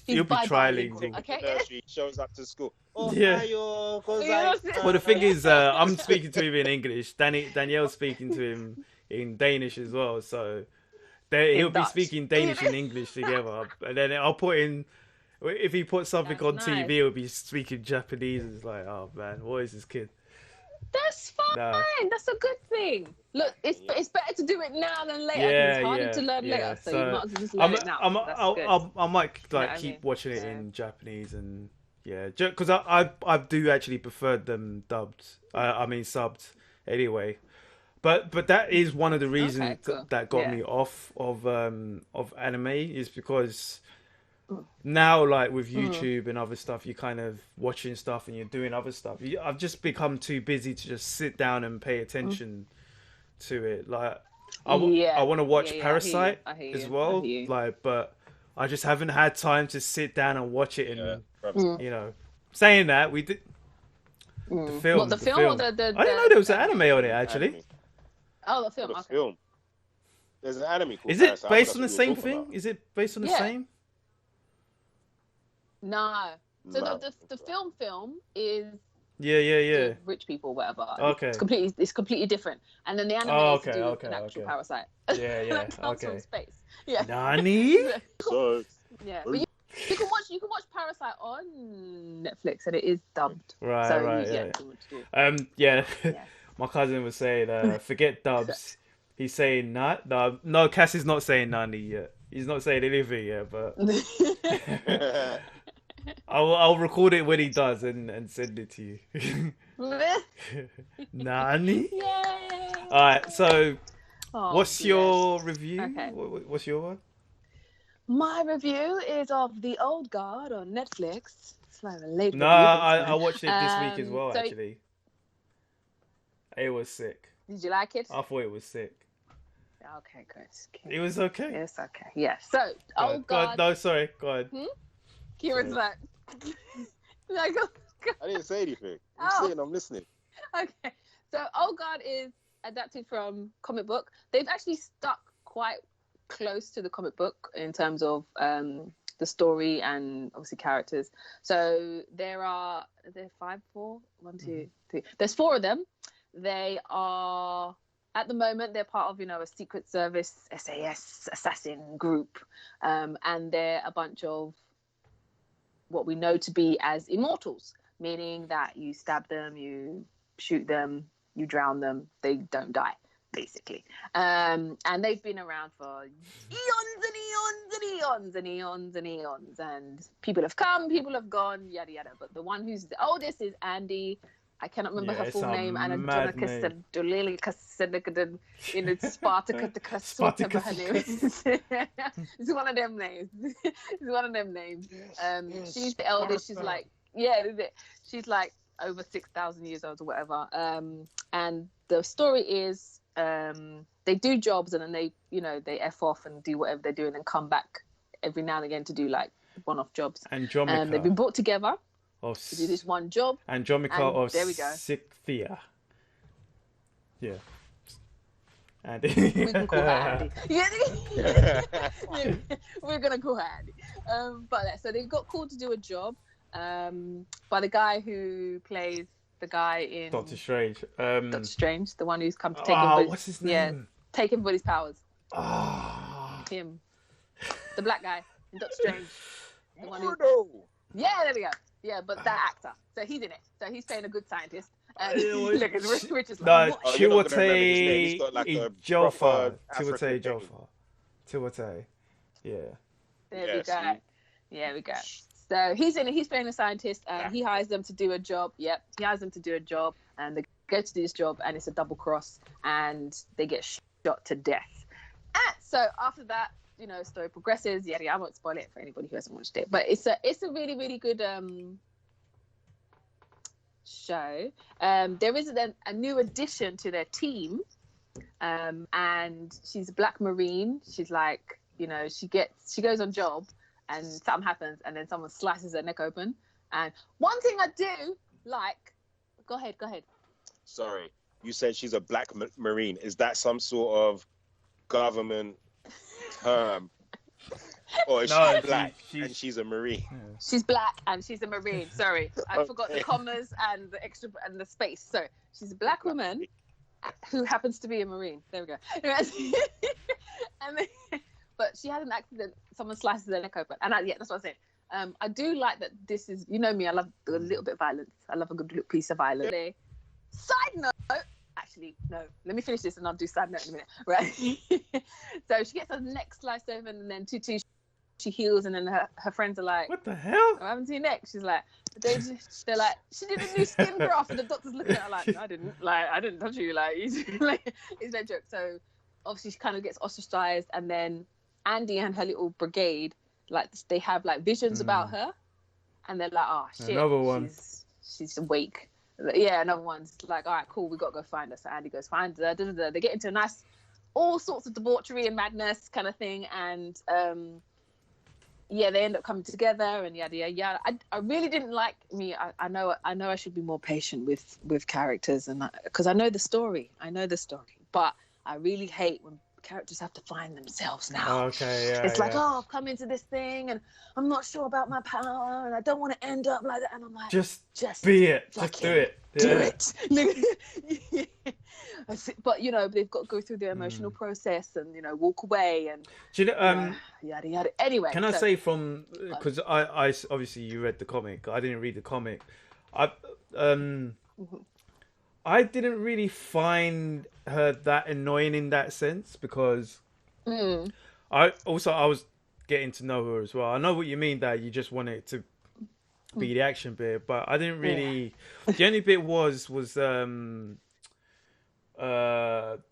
S2: He'll be trilingual.
S1: Okay.
S3: Nursery shows up to school.
S2: Well, the thing is, I'm speaking to him in English. Danielle's speaking to him in Danish as well. So he'll be speaking Danish and English together. And then I'll put in. If he puts something on TV, he'll be speaking Japanese. It's like, oh man, what is this kid?
S1: That's fine. Nah. That's a good thing. Look, it's better to do it now than later. It's harder to learn later, so you might as well just learn it now.
S2: I might keep watching it in Japanese and because I do actually prefer them dubbed. I mean subbed anyway. But that is one of the reasons that got me off of anime is because. Now, like with YouTube and other stuff, you're kind of watching stuff and you're doing other stuff. I've just become too busy to just sit down and pay attention to it. Like, I want to watch Parasite as well. Like, but I just haven't had time to sit down and watch it. And you know, saying that we did the film.
S1: What, the film? Or the
S2: I didn't know there was an anime on it actually.
S1: Oh, the film.
S3: The film. There's an anime called
S2: Is it
S3: Parasite.
S2: based on the same thing? Is it based on the same?
S1: No. So the film is rich people, whatever.
S2: Okay.
S1: It's completely different. And then the anime is to do with an actual parasite.
S2: Yeah.
S1: That comes from space. Yeah.
S2: Nani?
S3: So
S1: but you can watch Parasite on Netflix and it is dubbed.
S2: Right. My cousin was saying, forget dubs. He's saying no. Cass is not saying Nani yet. He's not saying anything yet, but I'll record it when he does and send it to you. Nani?
S1: Yay!
S2: All right. So, what's your review?
S1: Okay.
S2: What's your one?
S1: My review is of The Old Guard on Netflix. It's like a late review.
S2: I watched it this week as well. Actually, it was sick.
S1: Did you like it?
S2: I thought it was sick.
S1: Okay, good.
S2: It was okay.
S1: It's okay. Yeah. So, Old Guard.
S2: No, sorry. Go ahead.
S1: Kieran's like,
S3: I didn't say anything. I'm listening.
S1: Okay. So, Old Guard is adapted from comic book. They've actually stuck quite close to the comic book in terms of the story and obviously characters. So there are 4. 1, 2, 3. There's 4 of them. They are at the moment they're part of a Secret Service SAS assassin group, and they're a bunch of what we know to be as immortals, meaning that you stab them, you shoot them, you drown them, they don't die, basically. And they've been around for eons and eons and eons and eons and eons, and people have come, people have gone, yada yada. But the one who's the oldest is Andy. I cannot remember her full name. Anadonicus Spartacus, whatever her name is. It's one of them names. It's one of them names. She's the eldest. She's like, she's like over 6,000 years old or whatever. And the story is, they do jobs and then they F off and do whatever they're doing and come back every now and again to do like one-off jobs.
S2: Andromeca.
S1: They've been brought together
S2: to
S1: do this one job.
S2: Andromeca of
S1: there we go.
S2: Scythia. Yeah.
S1: Andy. We can call her Andy. We're gonna call her Andy. So they got called to do a job by the guy who plays the guy in
S2: Doctor Strange.
S1: Doctor Strange, the one who's come to take him.
S2: What's his name?
S1: Yeah, take him for his powers. Him, the black guy in Doctor Strange. The one who... Yeah, there we go. Yeah, but that actor. So he's in it. So he's playing a good scientist. And look, Rich is like,
S2: Chiwetel Ejiofor. Chiwetel. Yeah.
S1: There we go. Yeah, we go. So he's in it. He's playing a scientist, and he hires them to do a job. Yep, he hires them to do a job, and they go to do this job, and it's a double cross, and they get shot to death. And so after that, story progresses. Yeah, I won't spoil it for anybody who hasn't watched it, but it's a really, really good show. There is a new addition to their team, and she's a black Marine. She's like, she goes on job, and something happens, and then someone slices her neck open. And one thing I do like, go ahead.
S3: Sorry, you said she's a black Marine. Is that some sort of government term? Or is she black and she's a Marine?
S1: She's black and she's a Marine. Sorry, I forgot the commas and the extra and the space. So she's a black woman who happens to be a Marine. There we go. But she had an accident. Someone slices her neck open, and that's what I'm saying. I do like that. This is, me. I love a little bit of violence. I love a good little piece of violence. Side note. Actually, no. Let me finish this, and I'll do side note in a minute. Right. So she gets her neck sliced open, and then she heals, and then her friends are like,
S2: "What the hell?
S1: What happened to your neck?" She's like, "They're like, she did a new skin graft," and the doctor's looking at her like, "No, I didn't touch you." Like, it's no joke. So obviously, she kind of gets ostracized, and then Andy and her little brigade, like, they have like visions about her, and they're like, "Oh shit,
S2: another one.
S1: She's awake." Yeah, another one's like, "All right, cool, we got to go find her." So Andy goes find her. They get into a nice, all sorts of debauchery and madness kind of thing, and they end up coming together and yada yada yada. I really didn't like me. I know I should be more patient with characters, and because I know the story, but I really hate when characters have to find themselves now.
S2: Okay, yeah.
S1: It's like, I've come into this thing and I'm not sure about my power and I don't want to end up like that. And I'm like, just
S2: be it. Just do it.
S1: Yeah. Do it. But they've got to go through the emotional process and walk away and yada yada. Anyway,
S2: can I say from, because I obviously you read the comic. I didn't read the comic. I didn't really find her that annoying in that sense, because I was getting to know her as well. I know what you mean, that you just want it to be the action bit, but I didn't really. Yeah. The only bit was there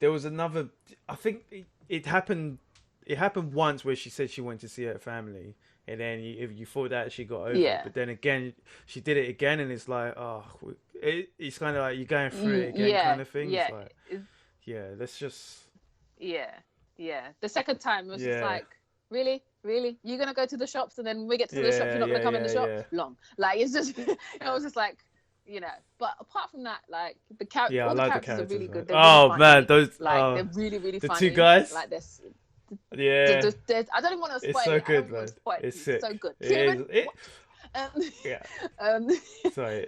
S2: was another. I think it happened once where she said she went to see her family, and then you thought that she got over it, but then again she did it again, and it's like, it's kind of like you're going through it again, kind of thing.
S1: Yeah,
S2: it's like, let's just. Yeah.
S1: The second time was just like, really, you're gonna go to the shops, and then when we get to the shop, you're not gonna come in the shop. Long, like, it's just, it was just like, But apart from that, like, the characters, all the characters are really good. They're really funny.
S2: Man, those
S1: they're really, really
S2: the
S1: funny.
S2: The two guys,
S1: like this.
S2: Yeah,
S1: I don't even want to spoil
S2: it. It's so good, man.
S1: It's sick. So good.
S2: Sorry.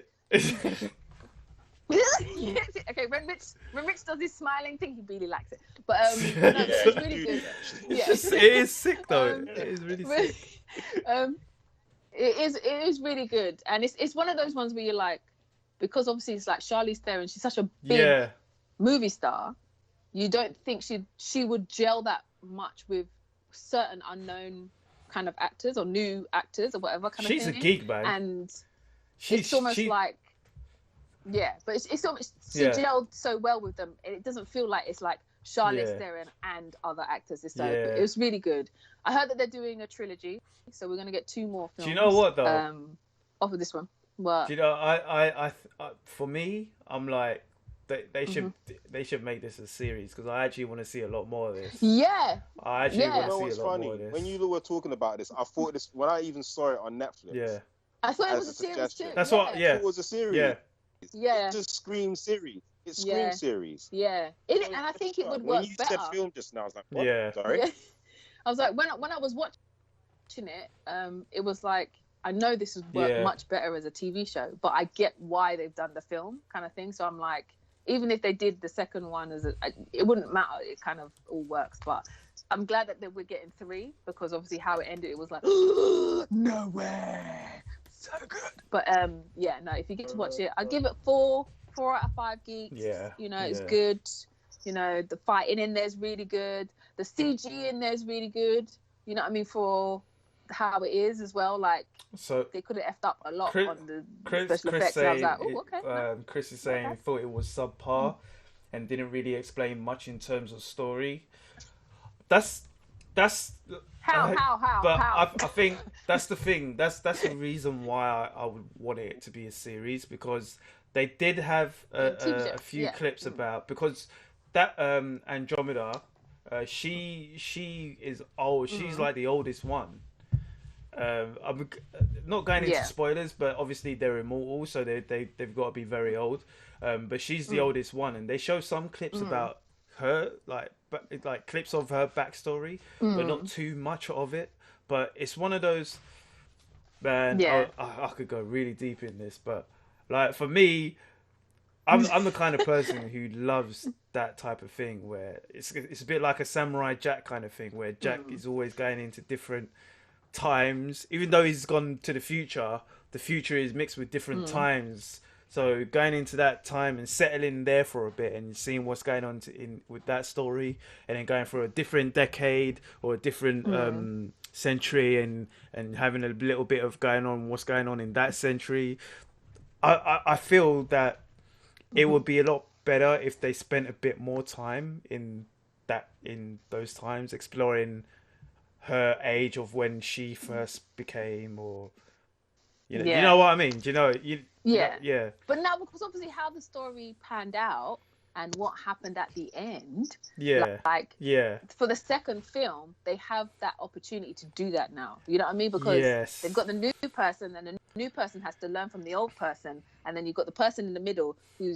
S1: Okay, when Rich does his smiling thing, he really likes it. But it's really good. Yeah.
S2: It is sick though. It is really sick.
S1: It is really good, and it's one of those ones where you're like, because obviously it's like Charlize Theron, she's such a big movie star. You don't think she would gel that much with certain unknown kind of actors or new actors or whatever kind of thing.
S2: She's a geek, man,
S1: and it's almost like but it's almost she gelled so well with them, and it doesn't feel like it's like Charlize Theron and other actors. So it was really good. I heard that they're doing a trilogy, so we're gonna get 2 more films.
S2: Do you know what though?
S1: Off of this one. What?
S2: Do you know? I for me, I'm like, they should make this a series, because I actually want to see a lot more of this.
S1: Yeah.
S2: I actually want to see a lot more of this.
S3: When you were talking about this, I thought this when I even saw it on Netflix.
S2: Yeah.
S1: I thought it was a series too.
S2: That's what. Yeah.
S3: It was a series.
S2: Yeah.
S1: Yeah.
S3: It's just Scream series. It's Scream series.
S1: Yeah. And I think it would work better.
S3: When you said film just now, I was like, what?
S2: Yeah.
S3: Sorry.
S1: Yeah. I was like, when I was watching it, it was like, I know this would work much better as a TV show, but I get why they've done the film kind of thing. So I'm like, even if they did the second one it wouldn't matter. It kind of all works. But I'm glad that we're getting 3, because obviously how it ended, it was like, no way, so good. But if you get to watch it, I give it 4 out of 5 geeks.
S2: Yeah,
S1: it's good. The fighting in there is really good. The CG in there is really good. You know what I mean, for how it is as well. Like, so they could have effed up a lot on the special effects.
S2: Saying,
S1: I was like, oh, okay.
S2: Chris is saying he thought it was subpar and didn't really explain much in terms of story. That's
S1: how.
S2: But I think that's the thing. That's the reason why I would want it to be a series, because they did have a few clips about, because that Andromeda, she is old. She's like the oldest one. I'm not going into spoilers, but obviously they're immortal, so they've got to be very old. But she's the oldest one, and they show some clips about her, like clips of her backstory, but not too much of it. But it's one of those, man. I could go really deep in this, but like for me, I'm the kind of person who loves that type of thing, where it's a bit like a Samurai Jack kind of thing, where Jack is always going into different times. Even though he's gone to the future is mixed with different times. So going into that time and settling there for a bit and seeing what's going on with that story, and then going for a different decade or a different century, and having a little bit of what's going on in that century. I feel that it would be a lot better if they spent a bit more time in those times, exploring her age of when she first became, or you know what I mean? Do you know? Yeah.
S1: But now, because obviously how the story panned out and what happened at the end, for the second film, they have that opportunity to do that now. You know what I mean? Because they've got the new person, and the new person has to learn from the old person, and then you've got the person in the middle who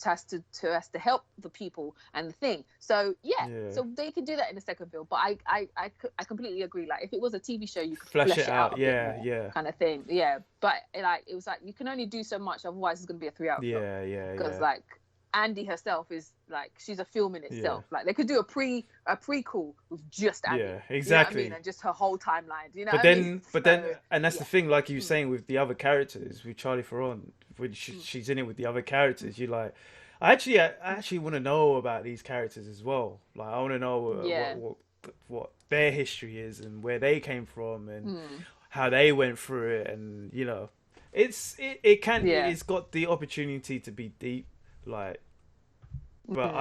S1: has to help the people and the thing. So so they can do that in the second film. But I completely agree. Like, if it was a TV show, you could flesh it out a bit more, kind of thing. Yeah, but it was like you can only do so much. Otherwise, it's going to be a 3-hour film. Because like Andy herself is like, she's a film in itself. Like, they could do a prequel with just Andy.
S2: Yeah, exactly.
S1: You know what I mean? And just her whole timeline. You know.
S2: But then, and that's the thing. Like you were saying with the other characters, with Charlie Theron, when she's in it with the other characters, you're like, I actually want to know about these characters as well. Like, I want to know what their history is and where they came from and how they went through it, and it's got the opportunity to be deep, like, but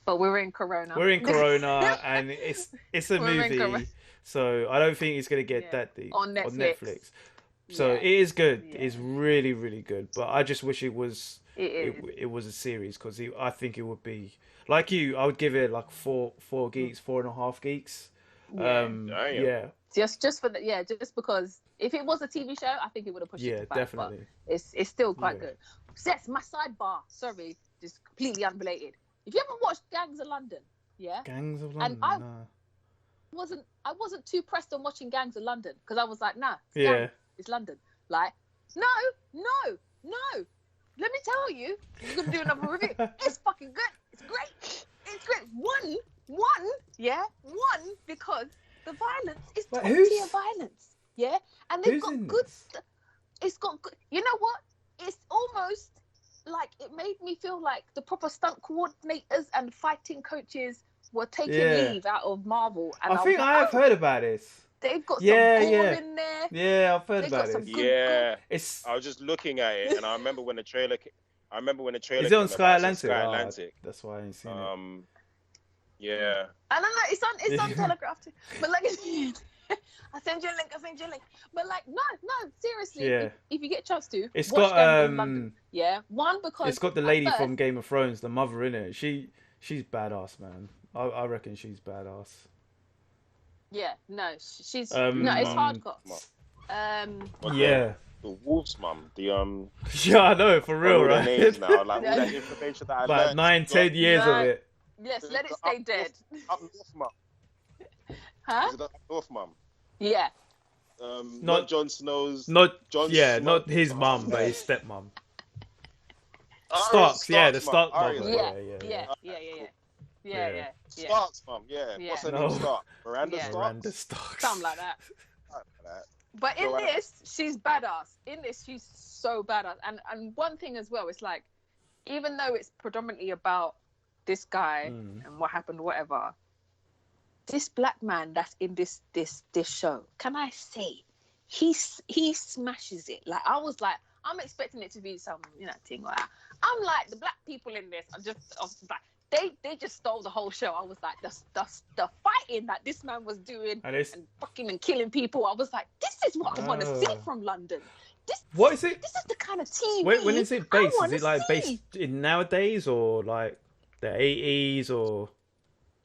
S1: but we're in Corona.
S2: We're in Corona, and it's a movie, so I don't think it's gonna get that deep
S1: on Netflix.
S2: So it is good. It's really, really good. But I just wish it was a series, because I think it would be like you. I would give it like 4 geeks, 4.5 geeks. Just
S1: for just because if it was a TV show, I think it would have pushed it to 5.
S2: Definitely.
S1: But it's still quite good. That's my sidebar. Sorry, just completely unrelated. If you ever watched Gangs of London,
S2: Gangs of London,
S1: and I wasn't too pressed on watching Gangs of London, because I was like, nah, it's London. Like, no. Let me tell you, we're gonna do another review. It's fucking good. It's great. It's great. One, because the violence is top-tier violence. Yeah, and they've proper stunt coordinators and fighting coaches were taking leave out of Marvel. And
S2: I think I have heard about this.
S1: They've got some gore in there.
S2: Yeah, I've heard about it.
S3: Yeah, I was just looking at it, and I remember when the trailer.
S2: Is it on Sky Atlantic? That's why I ain't seen it.
S3: Yeah.
S1: I don't know. It's on Telegraph too. But like, I send you a link. But like, no, seriously.
S2: Yeah.
S1: If you get a chance to,
S2: it's
S1: watch
S2: got
S1: London. Yeah. One, because
S2: it's got the lady from Game of Thrones, the mother in it. She's badass, man. I reckon she's badass.
S1: Yeah. No, she's no. It's hardcore.
S2: Yeah.
S3: The Wolf's mum.
S2: Yeah, I know, for real, right?
S3: Names now. Like all that information that I learned.
S2: 9-10 years of it.
S1: Yes, let it stay dead.
S3: Up north, mum.
S1: Huh?
S3: Is it up north, mum?
S1: Yeah.
S3: Not Jon Snow's.
S2: Not his mum, but his stepmom. Starks, the Stark mum.
S1: Yeah.
S3: Starks mum, What's her name? Stark. Miranda Starks.
S2: Miranda Starks.
S1: Something like that. But in this, she's badass. In this, she's so badass. And one thing as well, it's like, even though it's predominantly about this guy and what happened, whatever, this black man that's in this show, can I say, he smashes it. Like, I was like, I'm expecting it to be some, thing like that. I'm like, the black people in this I was like, they just stole the whole show. I was like, the fighting that this man was doing and fucking and killing people. I was like, this is what I want to see from London.
S2: What is it?
S1: This is the kind of TV.
S2: When is it based? Is it like based in nowadays or like the 80s or?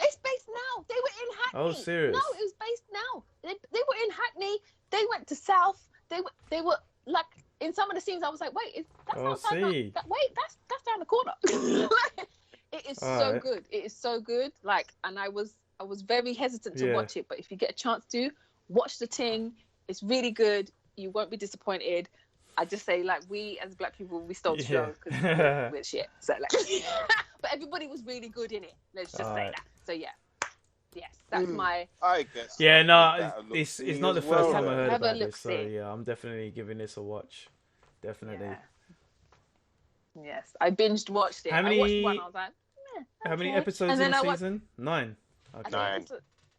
S1: It's based now. They were in Hackney.
S2: Oh, serious?
S1: No, it was based now. They were in Hackney. They went to South. They were like in some of the scenes. I was like, wait, that's outside. Wait, that's down the corner. It is so good. It is so good. Like, and I was very hesitant to watch it, but if you get a chance to watch the Ting, it's really good. You won't be disappointed. I just say, like, we as black people, we stole the show because we're shit. So like, but everybody was really good in it. Let's just say that. So yes, that's my.
S3: I guess.
S2: Yeah, no, it's not the first time I heard
S1: Have
S2: about this. So yeah, I'm definitely giving this a watch. Definitely.
S1: Yeah. Yes, I watched it. I watched one. I was like,
S2: how many episodes in the season? 9. Okay.
S3: 9.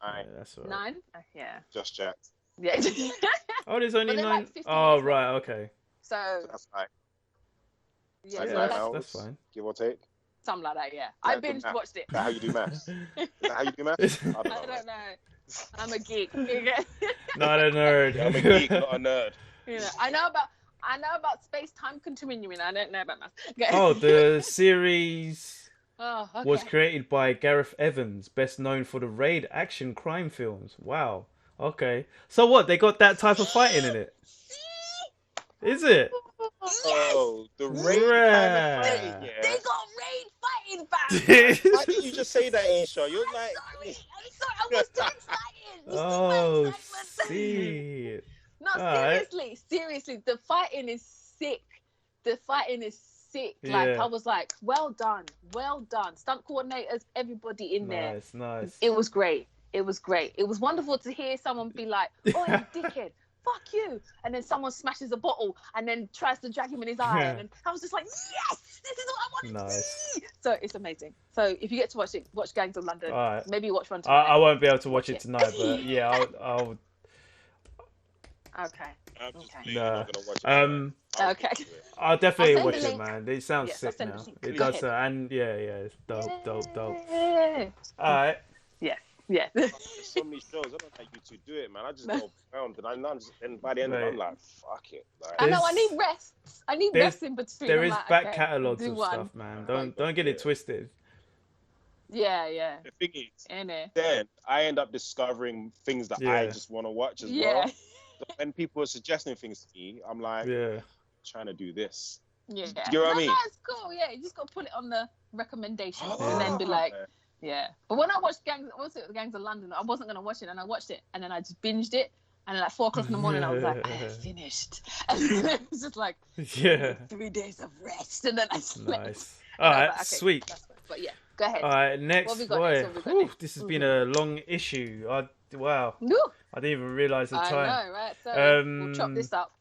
S2: Yeah, that's right.
S1: 9. Yeah.
S3: Just checked.
S1: Yeah.
S2: Oh, there's only 9.
S1: Like
S2: oh, right. Okay.
S1: So
S3: that's fine.
S1: Yeah,
S2: that's fine.
S3: Give or take.
S1: Something like that. Yeah. I binge watched it.
S3: Is that how you do maths? Is that how you do maths?
S1: I don't know. I'm a geek.
S2: Not a nerd.
S3: I'm a geek, not a nerd.
S1: Yeah. I know about space-time continuum. I don't know about maths. Okay.
S2: Oh, the series.
S1: Oh, okay.
S2: Was created by Gareth Evans, best known for the Raid action crime films. Wow. Okay. So what? They got that type of fighting in it? Is it?
S3: Oh, the Raid kind of fighting. Yeah.
S1: They got Raid fighting back.
S3: Why did you just say that, Aisha? You're like...
S1: I'm sorry. I was too excited.
S2: Oh, see.
S1: No, seriously. The fighting is sick. Like, I was like, well done. Stunt coordinators, everybody in there.
S2: Nice.
S1: It was great. It was wonderful to hear someone be like, oh, you dickhead, fuck you. And then someone smashes a bottle and then tries to drag him in his eye. And I was just like, yes, this is what I wanted to see. So it's amazing. So if you get to watch it, watch Gangs of London.
S2: Right.
S1: Maybe watch one tonight.
S2: I won't be able to watch it tonight, but yeah, I'll...
S1: Okay.
S2: No.
S1: Okay.
S2: I'll definitely watch it, man. It sounds sick now. It does, and it's dope. Alright.
S1: Yeah.
S3: There's so many shows. I don't know how you two do it, man. I just go around and by the end of it, I'm like, fuck it. Like,
S1: I know. I need rest. I need rest in between.
S2: There is back catalogues of stuff, man. Don't get it twisted.
S1: Yeah.
S3: The thing is, then I end up discovering things that I just want to watch as well. So when people are suggesting things to me, I'm like, trying to do this.
S1: Yeah.
S3: You know what I mean?
S1: That's cool. Yeah, you just got to put it on the recommendations and then be like, But when I watched Gangs of London, I wasn't gonna watch it, and I watched it, and then I just binged it, and then at 4 o'clock in the morning, I was like, I have finished, and then it was just like 3 days of rest, and then I slept.
S2: Nice. All right,
S1: okay,
S2: sweet.
S1: But yeah, go ahead.
S2: All right, next, boy. This has been a long issue. Wow. I didn't even realise the time.
S1: I know, right? So we'll chop this up.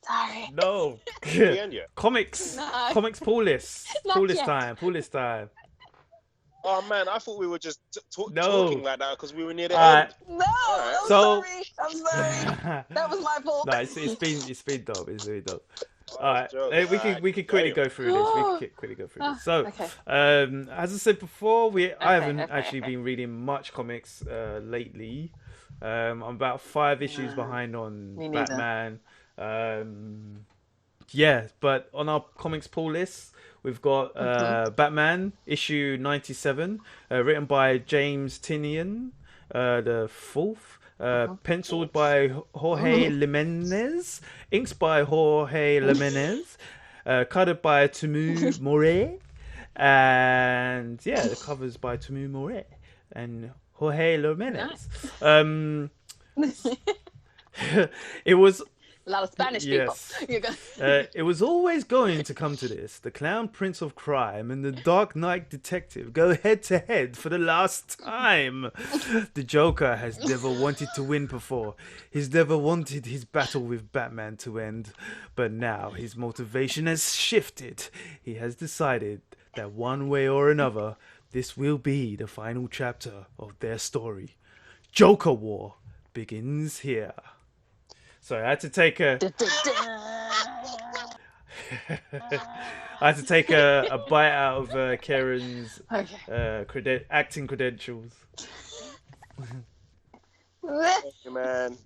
S1: Sorry.
S2: No.
S3: Yeah.
S2: Comics.
S1: No.
S2: Comics pull list.
S1: Not
S2: Pull list
S1: yet.
S2: time. Pull list time.
S3: Oh man, I thought we were just
S2: No.
S3: talking like that because we were near the
S2: Alright.
S3: end.
S1: No,
S3: Alright.
S1: I'm
S2: So-
S1: sorry. I'm sorry. That was my fault.
S2: No, it's been dope. It's really dope.
S3: Oh,
S2: All right,
S3: joke.
S2: we can quickly go through this. We can quickly go through this. So,
S1: Okay.
S2: as I said before, I haven't
S1: okay,
S2: actually been reading much comics lately. I'm about 5 issues behind on
S1: Me neither.
S2: Batman. Yeah, but on our comics pull list, we've got Batman issue 97, written by James Tynion, the fourth. Penciled by Jorge Jimenez, inks by Jorge Jimenez, colored by Tumu Moret, and yeah, the covers by Tumu Moret and Jorge Jimenez. It was
S1: A lot of Spanish
S2: Yes.
S1: people. You're gonna...
S2: it was always going to come to this. The Clown Prince of Crime and the Dark Knight Detective go head to head for the last time. The Joker has never wanted to win before. He's never wanted his battle with Batman to end. But now his motivation has shifted. He has decided that one way or another, this will be the final chapter of their story. Joker War begins here. So I had to take a bite out of Karen's acting credentials.
S3: Hey, man,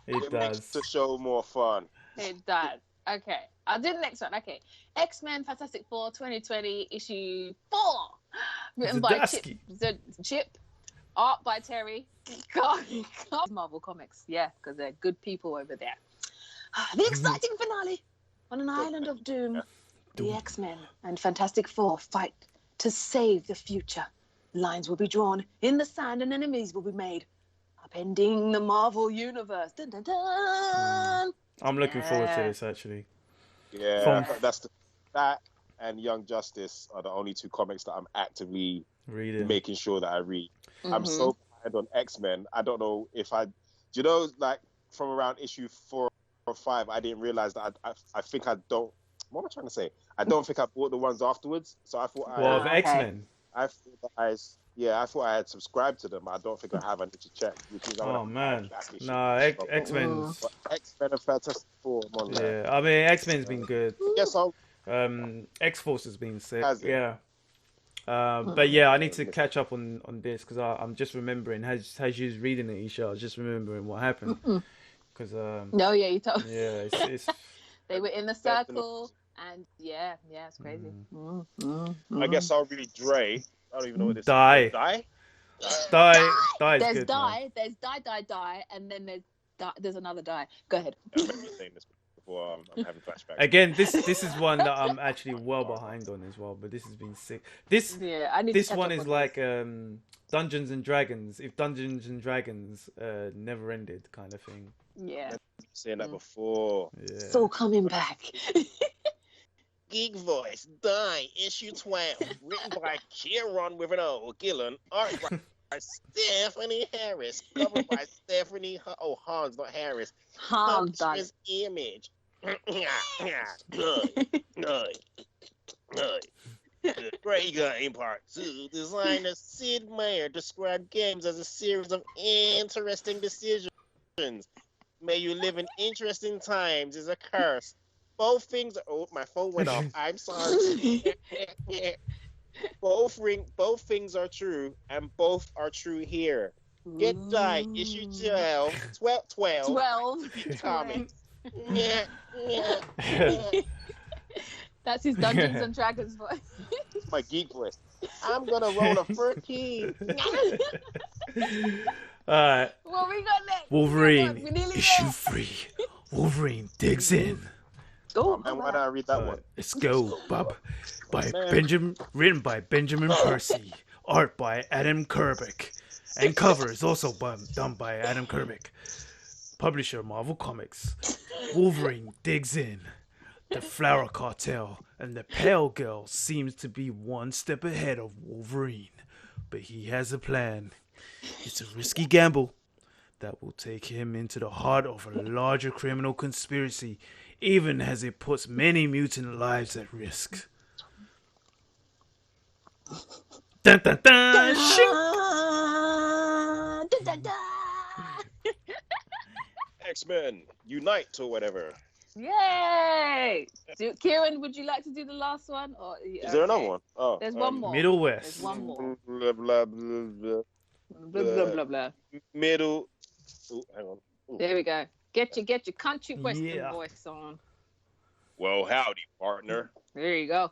S2: It
S3: makes
S2: does.
S3: the show more fun.
S1: It does. Okay. I'll do the next one. Okay. X-Men Fantastic Four 2020 issue 4. Written by
S2: Zdarsky.
S1: Chip. Art by Terry. Marvel Comics. Yeah, because they're good people over there. The exciting finale. On an island of doom, the X-Men and Fantastic Four fight to save the future. Lines will be drawn in the sand and enemies will be made, upending the Marvel Universe. Dun, dun, dun.
S2: I'm looking forward to this actually.
S3: Yeah, that and Young Justice are the only 2 comics that I'm actively
S2: Reading.
S3: making sure that I read.
S1: Mm-hmm.
S3: I'm so behind on X-Men. I don't know if like from around issue 4 or 5, I didn't realize that I think I don't. What am I trying to say? I don't think I bought the ones afterwards. So I thought
S2: Of X-Men.
S3: I thought I had subscribed to them. I don't think I have. I need to check. Which is
S2: Oh man, no, X-Men's.
S3: But X-Men and Fantastic Four. I'm on there.
S2: Yeah, I mean X-Men's been good.
S3: Yes, I'll.
S2: X-Force has been sick.
S3: Has it?
S2: Yeah. But yeah, I need to catch up on this because I'm just remembering as you was reading it, Isha, I was just remembering what happened. Because
S1: No, yeah, you told.
S2: yeah, it's
S1: They were in the circle, and yeah, it's crazy.
S3: I guess I'll read Dre. I don't even know what this
S2: Die.
S3: is. Die?
S2: Die is
S1: There's
S2: good.
S1: there's die, and then there's another die. Go ahead.
S3: I remember saying this before. I'm having flashbacks.
S2: Again, this is one that I'm actually well behind on as well, but this has been sick. This
S1: I need
S2: this
S1: to catch
S2: one
S1: up
S2: is
S1: on
S2: like Dungeons and Dragons. If Dungeons and Dragons never ended, kind of thing.
S1: Yeah.
S3: Saying that before.
S2: Yeah.
S1: So coming back.
S3: Geek Voice, Die, issue 12, written by Kieran with an O, Gillen, art by Stephanie Harris, covered by Stephanie, Hans, not Harris.
S1: Hans,
S3: Publisher's Image. Great Game Part 2. Designer Sid Meier described games as a series of interesting decisions. May you live in interesting times is a curse. Both things are... Oh, my phone went off. I'm sorry. Both things are true, and both are true here. Get Die, issue 12. Comics. Yeah.
S1: That's his Dungeons and Dragons voice.
S3: My geek voice. I'm gonna roll a 13.
S2: Alright.
S1: What we got next?
S2: Wolverine,
S1: We nearly
S2: issue
S1: there.
S2: 3. Wolverine digs in.
S1: Oh,
S3: And why did I read that one?
S2: Let's go, Bob.
S3: Man.
S2: Written by Benjamin Percy. Art by Adam Kerbick. And covers also done by Adam Kerbick. Publisher Marvel Comics. Wolverine digs in. The Flower Cartel and the Pale Girl seems to be one step ahead of Wolverine. But he has a plan. It's a risky gamble that will take him into the heart of a larger criminal conspiracy even as it puts many mutant lives at risk. Dun, dun, dun, shing.
S3: X-Men Unite or whatever.
S1: Yay! Kieran, would you like to do the last one? Or
S3: Is there another one? Oh,
S1: there's one more.
S2: Middle West.
S1: There's one more.
S3: Blah blah blah blah.
S1: Blah blah blah blah.
S3: Middle. Ooh, hang on. Ooh.
S1: There we go. Get your country western voice on.
S3: Well, howdy, partner.
S1: There you go.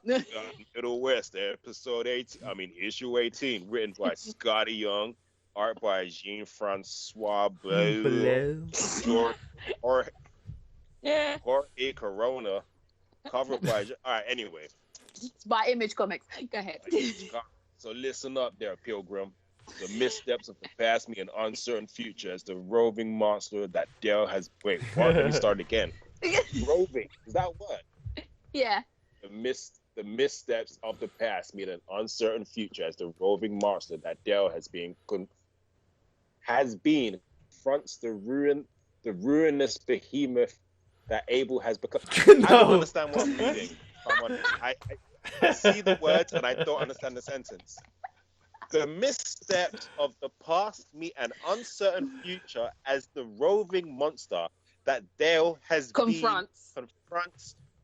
S3: Middle West, episode 18. Issue 18, written by Scotty Young, art by Jean-Francois Bleu, Jorge Corona, cover by. All right, anyway.
S1: It's by Image Comics. Go ahead.
S3: So listen up there, Pilgrim. The missteps of the past meet an uncertain future as the roving monster that Dale has. Wait, what? Let me start again. Roving. Is that what?
S1: Yeah.
S3: The missteps of the past meet an uncertain future as the roving monster that Dale has been confronts the ruinous behemoth that Abel has become. No. I don't understand what I'm reading. I see the words and I don't understand the sentence. The missteps of the past meet an uncertain future as the roving monster that Dale has confronts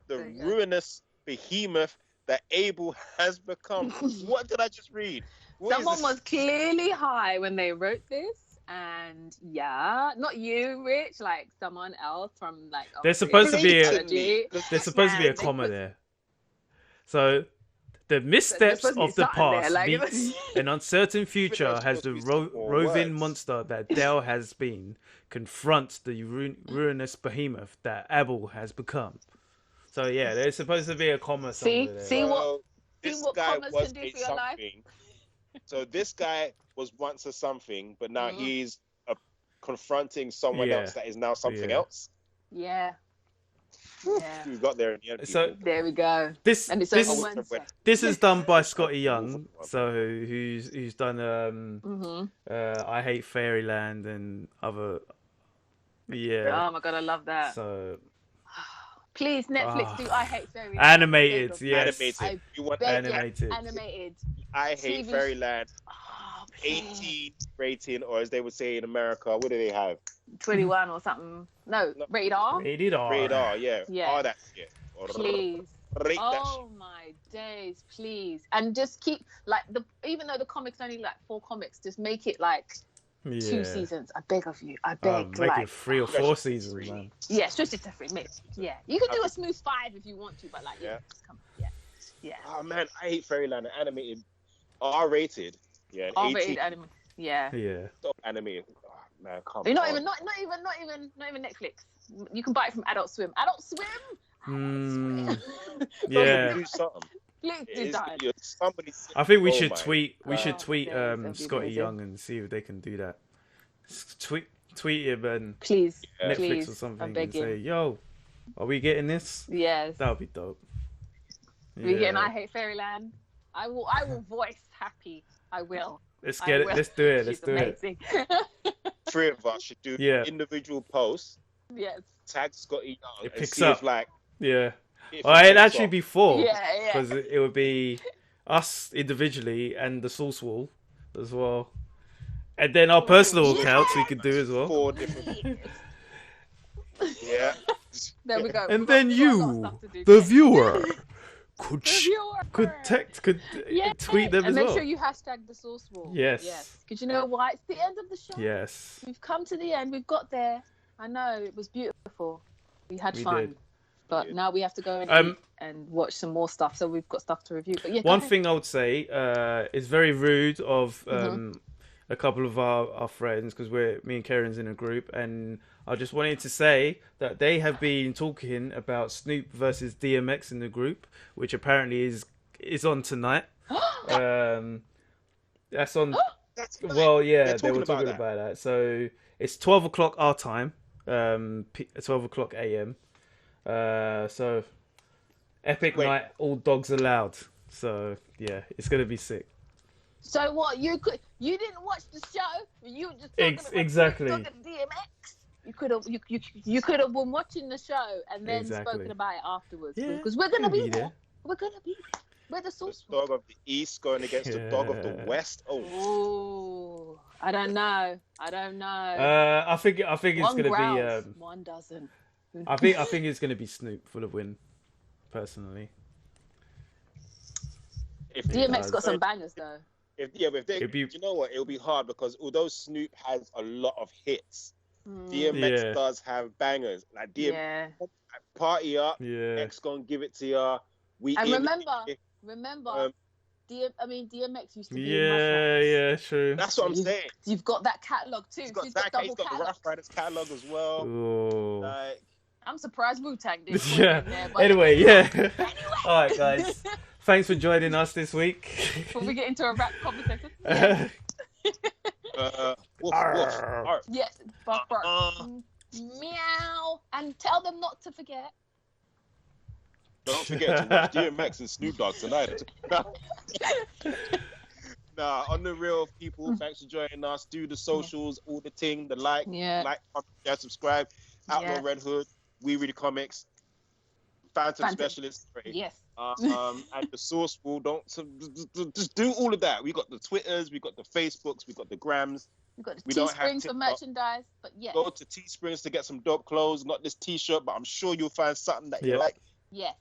S3: the ruinous behemoth that Abel has become. What did I just read?
S1: Someone was clearly high when they wrote this, and not you, Rich, like someone else from like.
S2: There's supposed to be a comma there. So. The missteps of the past meets an uncertain future as the roving monster that Dale has been confronts the ruinous behemoth that Abel has become. So yeah, there's supposed to be a comma somewhere there.
S1: See what
S3: guy
S1: commas
S3: was
S1: can do
S3: a
S1: for your life?
S3: something. So this guy was once a something, but now he's confronting someone else that is now something else.
S1: Yeah.
S3: We got there in the end.
S2: So
S1: there we go.
S2: This is done by Scotty Young, so who's done I Hate Fairyland and other. Yeah.
S1: Oh my god, I love that.
S2: So.
S1: Please, Netflix, do I Hate Fairyland?
S2: Animated, yes.
S3: Animated. You want
S2: animated?
S1: Animated.
S3: I Hate Fairyland. 18 rating, or as they would say in America, what do they have?
S1: 21 or something. No, rated R.
S2: Rated R.
S3: Rated R, yeah.
S1: Yeah.
S3: That shit.
S1: Please.
S3: Rate that
S1: oh my days, please. And just keep even though the comics only like 4 comics, just make it like 2 seasons. I beg of you. I beg.
S2: Make it 3 or 4 seasons, man.
S1: Yeah, stretch it to 3. Yeah. You can do a smooth 5 if you want to, but like come on. Yeah.
S3: Oh man, I Hate Fairyland, animated R rated. Yeah,
S1: R-rated animated. Yeah.
S3: Stop animated. Oh, man, come
S1: You're
S3: on.
S1: not even Netflix. You can buy it from Adult Swim. Adult Swim.
S2: Yeah.
S3: Do something.
S2: I think we should tweet. We should tweet Scotty Young and see if they can do that. Tweet him and
S1: please
S2: Netflix or something and say, "Yo, are we getting this?"
S1: Yes.
S2: That would be dope.
S1: We're getting I Hate Fairyland. I will voice happy. I will.
S2: Let's get it. Let's do it. Let's do
S1: amazing.
S2: it.
S3: 3 of us should do individual posts.
S1: Yes.
S3: Tag Scotty Young.
S2: It picks
S3: see
S2: up.
S3: If, like,
S2: well,
S3: it'd
S2: actually be 4.
S1: Yeah.
S2: Because it would be us individually and the source wall as well, and then our personal accounts we could do as well.
S3: 4 different. Yeah.
S1: There we go.
S2: And then you, the viewer. Could tweet them as well.
S1: And make sure you hashtag the source wall.
S2: Yes.
S1: Because you know why? It's the end of the show.
S2: Yes.
S1: We've come to the end. We've got there. I know. It was beautiful. We had fun. Did. But now we have to go and eat and watch some more stuff. So we've got stuff to review. But one
S2: thing I would say is very rude of a couple of our friends, because me and Karen's in a group, and I just wanted to say that they have been talking about Snoop versus DMX in the group, which apparently is on tonight. That's on. Well, yeah, they were talking about that. So it's 12 o'clock our time, 12 o'clock AM. So epic night, all dogs allowed. So yeah, it's gonna be sick.
S1: So what? You didn't watch the show? You were just talking about
S2: exactly.
S1: DMX? You could have been watching the show and then spoken about it afterwards. Because we're gonna be there. We're gonna be there. We're the source.
S3: The dog of the East going against the dog of the West.
S1: Oh, I don't know.
S2: I think it's gonna be
S1: one doesn't.
S2: I think it's gonna be Snoop for the win. Personally,
S3: if
S1: DMX got some bangers though.
S3: You know what? It'll be hard because although Snoop has a lot of hits, DMX does have bangers. Like DMX, party up. X gonna give it to ya. Remember. DMX used to be in Rush.
S2: True.
S3: That's what I'm saying.
S1: You've got that catalog too.
S3: He's got the Rough Riders catalog as well.
S2: Ooh.
S3: Like,
S1: I'm surprised Wu-Tang didn't put
S2: yeah.
S1: it in there, but
S2: anyway. All right, guys. Thanks for joining us this week.
S1: Before we get into a rap conversation.
S3: Woof, woof.
S1: Yes, bark, bark. Meow. And tell them not to forget.
S3: Don't forget to watch DMX and Snoop Dogg tonight. Nah, on the real, people, thanks for joining us. Do the socials, all the ting, the like, comment, subscribe. Outlaw Red Hood, We Read the Comics, Phantom Specialist.
S1: Yes.
S3: And the source will just do all of that. We got the Twitters, we got the Facebooks, we got the Grams.
S1: We got the Teesprings for merchandise, but
S3: go to Teesprings to get some dope clothes. Not this T-shirt, but I'm sure you'll find something that you like.
S1: Yeah.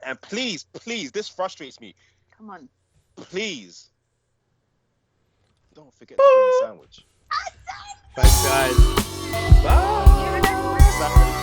S3: And please, this frustrates me.
S1: Come on.
S3: Please, don't forget to bring a sandwich.
S2: Thanks, guys. Bye.